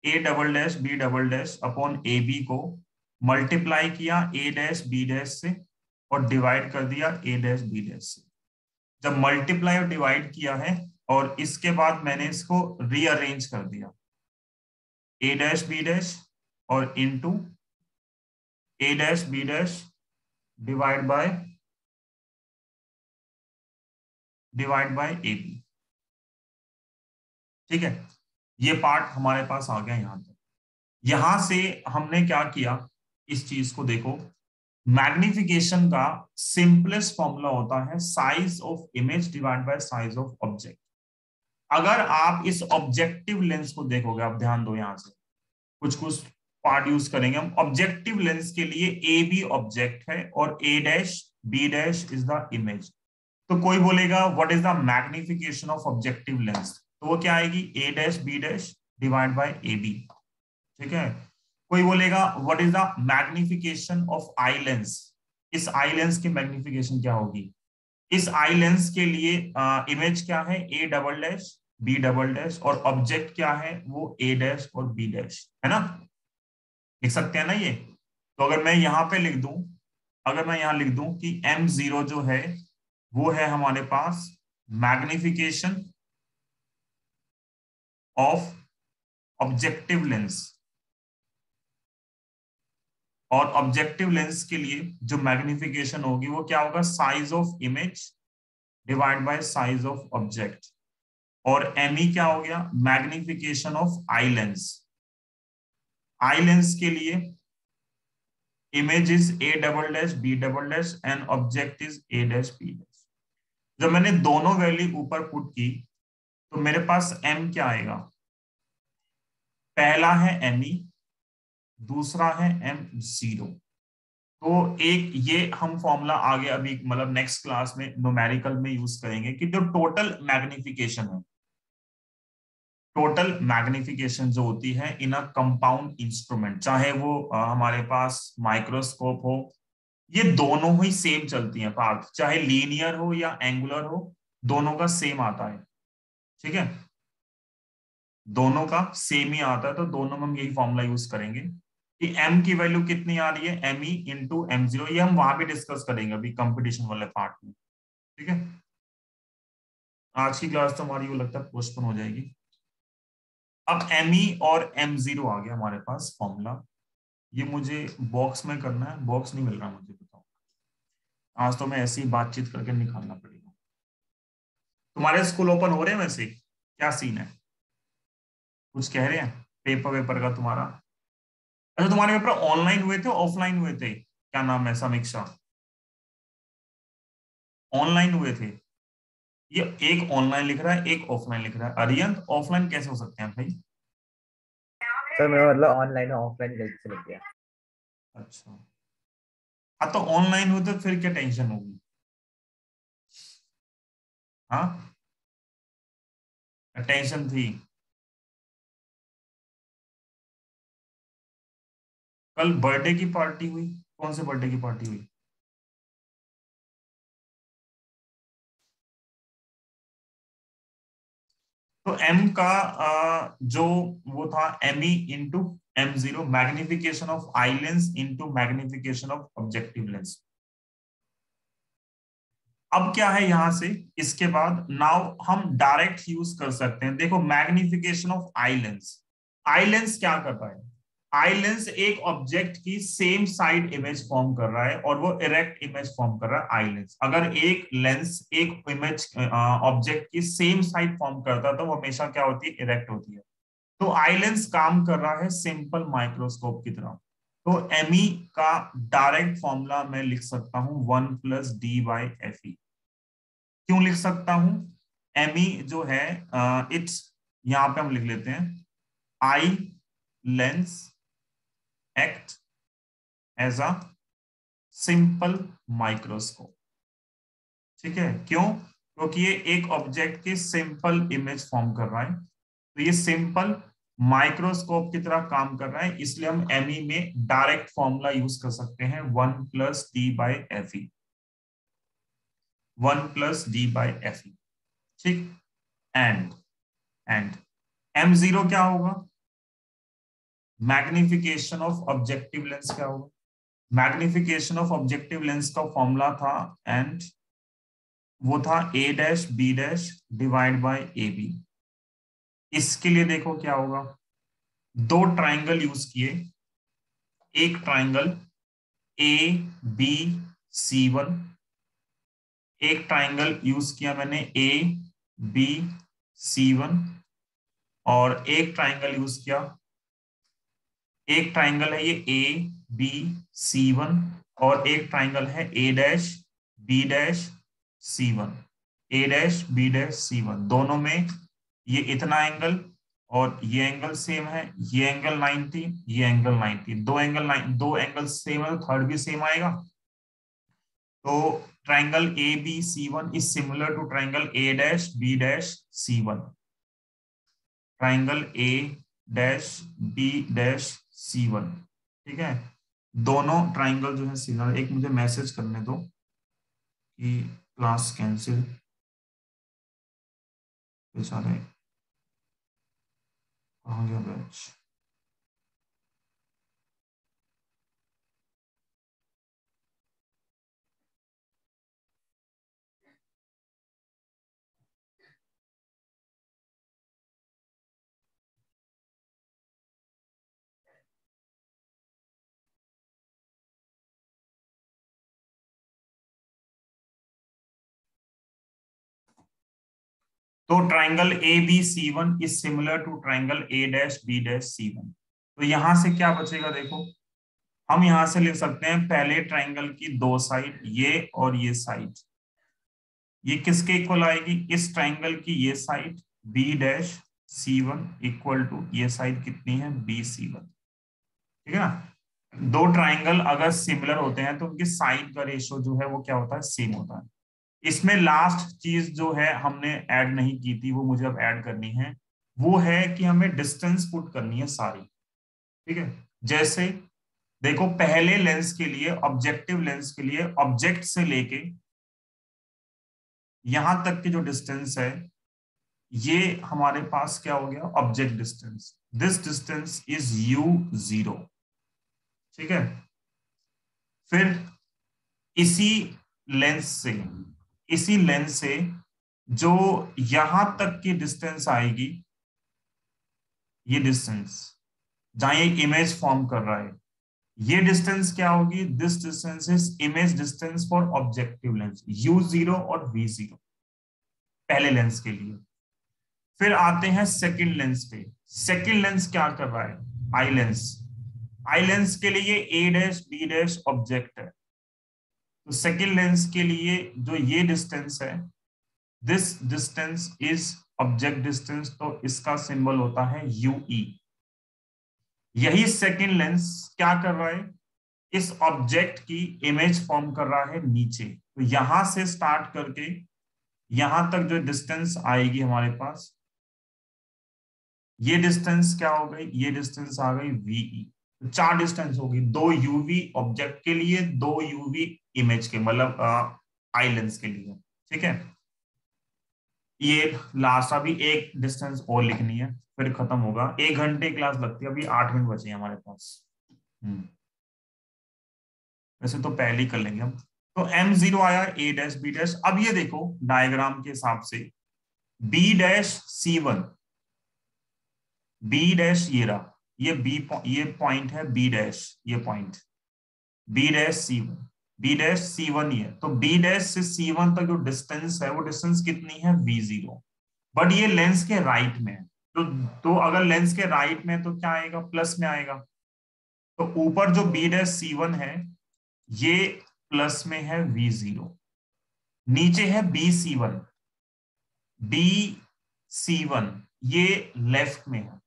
A double dash B double dash upon AB को मल्टीप्लाई किया A डैश B डैश से, और डिवाइड कर दिया A डैश B डैश से। जब मल्टीप्लाई और डिवाइड किया है, और इसके बाद मैंने इसको रीअरेंज कर दिया, A डैश B डैश और into A dash B dash divide bye AB, ठीक है। ये पार्ट हमारे पास आ गया यहां तक। यहां से हमने क्या किया, इस चीज को देखो, मैग्निफिकेशन का सिंपलेस्ट फॉर्मूला होता है size of image divide by size of object. अगर आप इस ऑब्जेक्टिव लेंस को देखोगे, आप ध्यान दो, यहां से कुछ कुछ पार्ट यूज करेंगे हम। ऑब्जेक्टिव लेंस के लिए ए बी ऑब्जेक्ट है और A dash B dash is the image. तो कोई बोलेगा what is the magnification of objective lens, तो वो क्या आएगी, A dash B dash divide by A B. ठीक है। कोई बोलेगा what is the magnification of eye lens, इस आई लेंस की मैग्निफिकेशन क्या होगी। इस आई लेंस के लिए इमेज क्या है, A double dash B double dash, और ऑब्जेक्ट क्या है, वो ए डैश और बी डैश, है ना। लिख सकते हैं ना ये। तो अगर मैं यहां पे लिख दूं, अगर मैं यहां लिख दूं कि m0 जो है वो है हमारे पास मैग्निफिकेशन ऑफ ऑब्जेक्टिव लेंस, और ऑब्जेक्टिव लेंस के लिए जो मैग्निफिकेशन होगी वो क्या होगा, size of image divide by size of object. और ME क्या हो गया, magnification of eye lens. Eye lens के लिए image is A double dash B double dash and object is A dash B dash. जब मैंने दोनों वैल्यू ऊपर पुट की तो मेरे पास M क्या आएगा, पहला है ME, दूसरा है M0। तो एक ये हम फॉर्मूला आगे अभी मतलब नेक्स्ट क्लास में न्यूमेरिकल में यूज करेंगे कि जो टोटल मैग्निफिकेशन है, टोटल मैग्निफिकेशन जो होती है इन अ कंपाउंड इंस्ट्रूमेंट, चाहे वो हमारे पास माइक्रोस्कोप हो, ये दोनों ही सेम चलती हैं पार्ट, चाहे लीनियर हो या एंगुलर हो, दोनों का सेम आता है। ठीक है, दोनों का सेम ही आता है, तो दोनों में हम यही फॉर्मूला यूज करेंगे कि M की वैल्यू कितनी आ रही है, ME इंटू M0। ये हम वहां भी डिस्कस करेंगे अभी कंपटीशन वाले पार्ट में। ठीक है, आज की क्लास तो हमारी वो लगता है पोस्टपोन हो जाएगी। अब ME और M0 आ गया हमारे पास फॉर्मूला। ये मुझे बॉक्स में करना है, बॉक्स नहीं मिल रहा मुझे, बताओ। आज तो मैं ऐसी बातचीत करके निकालना पड़ेगा। तुम्हारे स्कूल ओपन हो रहे हैं वैसे, क्या सीन है, कुछ कह रहे हैं पेपर वेपर का तुम्हारा। अच्छा, तुम्हारे पेपर ऑनलाइन हुए थे ऑफलाइन हुए थे, क्या नाम है, समीक्षा, ऑनलाइन हुए थे। ये एक ऑनलाइन लिख रहा है एक ऑफलाइन लिख रहा है। अरियंत, ऑफलाइन कैसे हो सकते हैं भाई। सर मेरा मतलब ऑनलाइन और ऑफलाइन गलती से लग गया। अच्छा, हाँ तो ऑनलाइन हुए तो फिर क्या टेंशन होगी। हाँ, टेंशन थी। कल बर्थडे की पार्टी हुई, कौन से बर्थडे की पार्टी हुई। तो M का जो वो था ME into M0, magnification of eye lens into magnification of objective lens. अब क्या है यहां से, इसके बाद नाउ हम डायरेक्ट यूज कर सकते हैं। देखो magnification of eye lens, eye lens क्या करता है, आई लेंस एक ऑब्जेक्ट की सेम साइड इमेज फॉर्म कर रहा है और वो इरेक्ट इमेज फॉर्म कर रहा है। आई लेंस, अगर एक लेंस एक इमेज ऑब्जेक्ट की सेम साइड फॉर्म करता है तो वो हमेशा क्या होती है, इरेक्ट होती है। तो आई लेंस काम कर रहा है सिंपल माइक्रोस्कोप की तरह। तो ME का डायरेक्ट फॉर्मूला मैं लिख सकता हूं 1 + D/FE। क्यों लिख सकता हूं, ME जो है इट्स, यहां पे हम लिख लेते हैं eye lens act as a simple microscope. ठीक है, क्यों, क्योंकि ये एक ऑब्जेक्ट की सिंपल इमेज फॉर्म कर रहा है, तो ये सिंपल माइक्रोस्कोप की तरह काम कर रहा है, इसलिए हम ME में डायरेक्ट फॉर्मूला यूज कर सकते हैं 1 + D/FE, 1 + D/FE। ठीक, एंड M0 क्या होगा, मैग्निफिकेशन ऑफ ऑब्जेक्टिव लेंस क्या होगा, मैग्निफिकेशन ऑफ ऑब्जेक्टिव लेंस का फॉर्मूला था एंड वो था A dash B dash divide bye AB। इसके लिए देखो क्या होगा, दो ट्राइंगल यूज किए, एक ट्राइंगल ABC1, एक ट्राइंगल यूज किया मैंने ABC1, और एक ट्राइंगल यूज किया, एक ट्राइंगल है ये ABC1 और एक ट्राइंगल है A dash B dash C1, A dash B dash C1, दोनों में ये इतना एंगल और ये एंगल सेम है, ये एंगल 90, ये एंगल 90, दो एंगल सेम है तो थर्ड भी सेम आएगा। तो triangle ABC1 is similar to triangle A-B-C1, triangle A-B-C1, ठीक है। दोनों ट्राइंगल जो है सिमिलर। एक मुझे मैसेज करने दो कि क्लास कैंसिल, बेचारे कहाँ गया बैच। तो triangle ABC1 is similar to triangle A-B-C1। तो यहां से क्या बचेगा, देखो हम यहां से लिख सकते हैं पहले ट्राइंगल की दो साइड, ये और ये साइड, ये किसके इक्वल आएगी, इस ट्राइंगल की ये साइड B-C1 इक्वल टू ये साइड कितनी है B-C1, ठीक है ना। दो ट्राइंगल अगर सिमिलर होते हैं तो उनकी साइड का रेशियो जो है वो क्या होता है, सेम होता है। इसमें लास्ट चीज जो है हमने ऐड नहीं की थी, वो मुझे अब ऐड करनी है, वो है कि हमें डिस्टेंस पुट करनी है सारी, ठीक है। जैसे देखो पहले लेंस के लिए, ऑब्जेक्टिव लेंस के लिए ऑब्जेक्ट से लेके यहां तक की जो डिस्टेंस है, ये हमारे पास क्या हो गया, object distance. This distance is U0, ठीक है। फिर इसी लेंस से जो यहां तक की डिस्टेंस आएगी, ये डिस्टेंस जहां ये इमेज फॉर्म कर रहा है, ये डिस्टेंस क्या होगी, this distance is image distance for objective lens, U0 और V0 पहले लेंस के लिए। फिर आते हैं सेकंड लेंस पे। सेकंड लेंस क्या कर रहा है, आई लेंस के लिए A-B- ऑब्जेक्ट है, तो सेकंड लेंस के लिए जो ये डिस्टेंस है, this distance is object distance, तो इसका सिंबल होता है UE। यही सेकंड लेंस क्या कर रहा है, इस ऑब्जेक्ट की इमेज फॉर्म कर रहा है नीचे, तो यहां से स्टार्ट करके यहां तक जो डिस्टेंस आएगी हमारे पास, ये डिस्टेंस क्या हो गई, ये डिस्टेंस आ गई VE। तो चार डिस्टेंस होगी, दो UV ऑब्जेक्ट के लिए, दो UV इमेज के, मतलब आई लेंस के लिए, ठीक है। ये लास्ट अभी एक डिस्टेंस और लिखनी है, फिर खत्म होगा। 1 घंटे क्लास लगती है, अभी 8 मिनट बचे हैं हमारे पास। वैसे तो पहले ही कर लेंगे हम। तो M0 आया, A-B-। अब ये देखो डायग्राम के हिसाब से B-C1, B- ये रहा, ये ये पॉइंट है B-, ये पॉइंट B-C1, B-C1 ही है। तो B- से C1 तक जो डिस्टेंस है, वो डिस्टेंस कितनी है, V0। बट ये लेंस के राइट में है, तो अगर लेंस के राइट में तो क्या आएगा, प्लस में आएगा। तो ऊपर जो B-C1 है, ये प्लस में है V0, नीचे है B-C1, B-C1 ये लेफ्ट में है,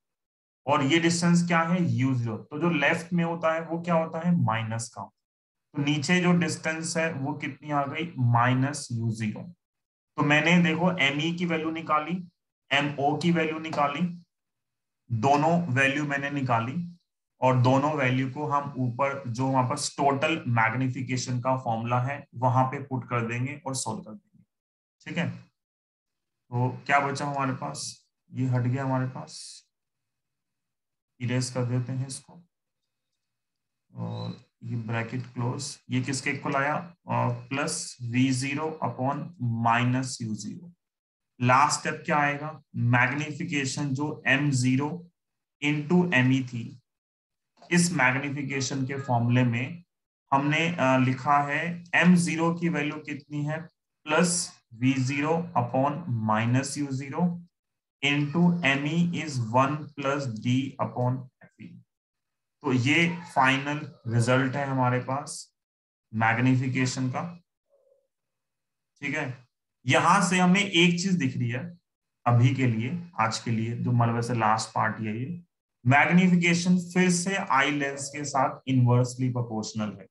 और ये डिस्टेंस क्या है, U0। तो जो लेफ्ट में होता है वो क्या होता है, माइनस का। तो नीचे जो डिस्टेंस है वो कितनी आ गई, -U0। तो मैंने देखो ME की वैल्यू निकाली, MO की वैल्यू निकाली, दोनों वैल्यू मैंने निकाली, और दोनों वैल्यू को हम ऊपर जो हमारे पास टोटल मैग्निफिकेशन का फॉर्मूला है वहां पे पुट कर देंगे और सोल्व कर देंगे, ठीक है। तो क्या बचा हमारे पास, ये हट गया हमारे पास, इरेज कर देते हैं इसको, और ये ब्रैकेट क्लोज। ये किसके इक्वल आया, +V0 upon -U0। Last step क्या आएगा, मैग्निफिकेशन जो M0 इंटू ME थी, इस मैग्निफिकेशन के फॉर्मूले में हमने लिखा है M0 की वैल्यू कितनी है, +V0 upon -U0 into ME is 1 + D upon FE। तो ये फाइनल रिजल्ट है हमारे पास मैग्निफिकेशन का, ठीक है। यहां से हमें एक चीज दिख रही है अभी के लिए, आज के लिए जो मतलब वैसे लास्ट पार्ट है ये, मैग्निफिकेशन फिर से आई लेंस के साथ इनवर्सली प्रोपोर्शनल है।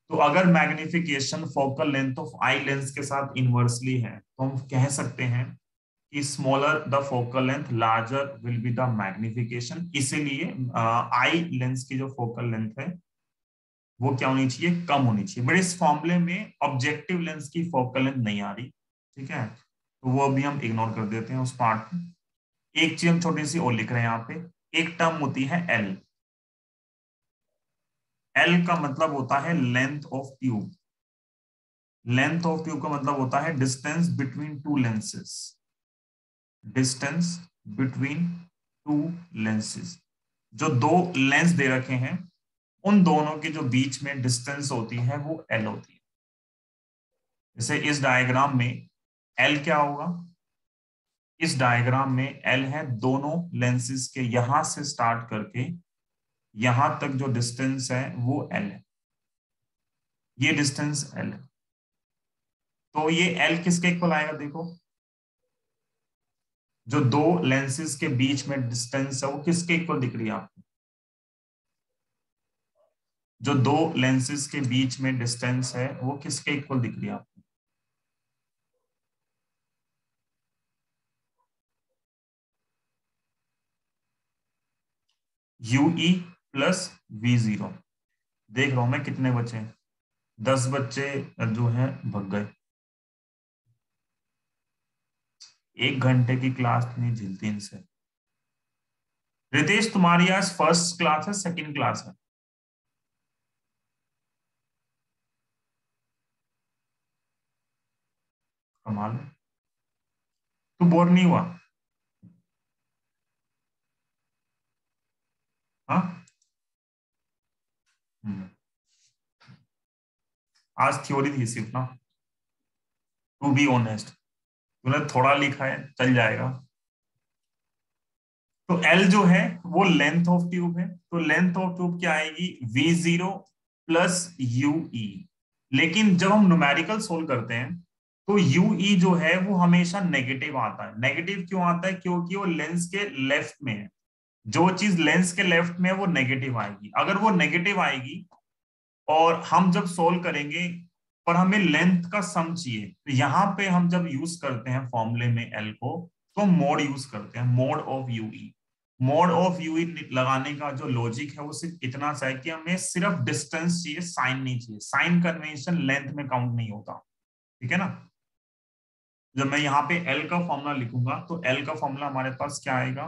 तो अगर magnification focal length of eye lens के साथ इनवर्सली है तो हम कह सकते हैं कि smaller the focal length larger will be the magnification. इसीलिए आई लेंस की जो फोकल लेंथ है वो क्या होनी चाहिए, कम होनी चाहिए। बट इस फॉर्मूले में ऑब्जेक्टिव लेंस की फोकल लेंथ नहीं आ रही, ठीक है, तो वो अभी हम इग्नोर कर देते हैं उस पार्ट में। एक चीज हम छोटी सी और लिख रहे हैं यहाँ पे, एक टर्म होती है एल। एल का मतलब होता है length of tube. Length of tube का मतलब होता है distance between two lenses. Distance between two lenses, जो दो लेंस दे रखे हैं उन दोनों के जो बीच में डिस्टेंस होती है वो एल होती है। जैसे इस डायग्राम में एल क्या होगा, इस डायग्राम में एल है दोनों लेंसेस के यहां से स्टार्ट करके यहां तक जो डिस्टेंस है वो एल है, ये डिस्टेंस एल है। तो ये एल किसके इक्वल आएगा, देखो जो दो लेंसेस के बीच में डिस्टेंस है वो किसके इक्वल दिख रही है आपको, जो दो लेंसेस के बीच में डिस्टेंस है वो किसके इक्वल दिख रही है आपको, UE प्लस V0। देख रहा हूं मैं कितने बचे, 10 बच्चे जो है भग गए। 1 घंटे की क्लास नहीं झिलती इनसे। रितेश तुम्हारी आज फर्स्ट क्लास है सेकंड क्लास है, कमाल है। तू बोर नहीं हुआ? हाँ, आज थ्योरी थी सिर्फ ना, टू बी ऑनेस्ट, तूने थोड़ा लिखा है चल जाएगा। तो एल जो है वो लेंथ ऑफ ट्यूब है, तो लेंथ ऑफ ट्यूब क्या आएगी, V0 प्लस UE। लेकिन जब हम न्यूमेरिकल सोल्व करते हैं तो UE जो है वो हमेशा नेगेटिव आता है। नेगेटिव क्यों आता है, क्योंकि वो लेंस के लेफ्ट में है। जो चीज लेंस के लेफ्ट में है वो नेगेटिव आएगी। अगर वो नेगेटिव आएगी और हम जब सोल्व करेंगे पर हमें लेंथ का सम चाहिए, तो यहाँ पे हम जब यूज करते हैं फॉर्मूले में एल को तो मोड यूज करते हैं, mode of UE. Mode of UE लगाने का जो लॉजिक है वो सिर्फ इतना सा है कि हमें सिर्फ डिस्टेंस चाहिए, साइन नहीं चाहिए। साइन कन्वेंशन लेंथ में काउंट नहीं होता, ठीक है ना। जब मैं यहाँ पे एल का फॉर्मूला लिखूंगा तो एल का फॉर्मूला हमारे पास क्या आएगा,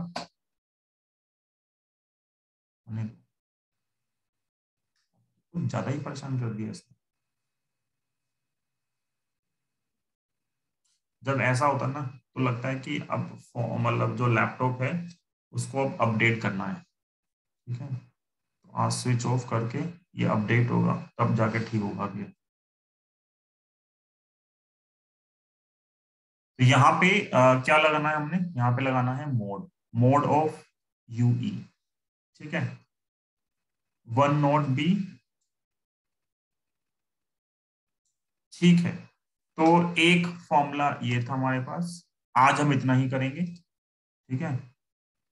कुछ ज्यादा ही परेशान कर दिया इसने। जब ऐसा होता है ना तो लगता है कि अब मतलब जो लैपटॉप है उसको अब अपडेट करना है, ठीक है। तो आज स्विच ऑफ करके ये अपडेट होगा तब जाके ठीक होगा। ये तो यहाँ पे क्या लगाना है हमने, यहाँ पे लगाना है मोड, मोड ऑफ यूई, ठीक है। 1 नॉट बी, ठीक है। तो एक फॉर्मूला ये था हमारे पास, आज हम इतना ही करेंगे, ठीक है।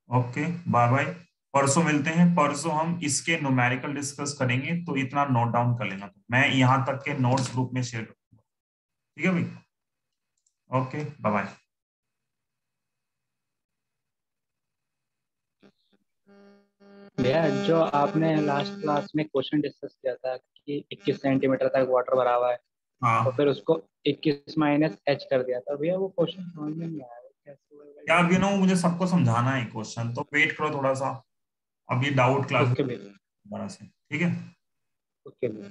ओके बाय बाय, परसों मिलते हैं। परसों हम इसके न्यूमेरिकल डिस्कस करेंगे, तो इतना नोट डाउन कर लेना। तो मैं यहाँ तक के नोट्स ग्रुप में शेयर करूंगा, ठीक है भाई। Okay bye bye. भैया जो आपने लास्ट क्लास में क्वेश्चन डिस्कस किया था कि 21 सेंटीमीटर तक वाटर भरा हुआ है हाँ और फिर उसको 21 माइनस h कर दिया था, भैया वो क्वेश्चन समझ में नहीं आया कैसे होगा। क्या अभी ना मुझे सबको समझाना है क्वेश्चन, तो वेट करो थोड़ा सा, अब ये डाउट क्लास ओके भैया, दोबारा से, ठीक है। ओके भैया।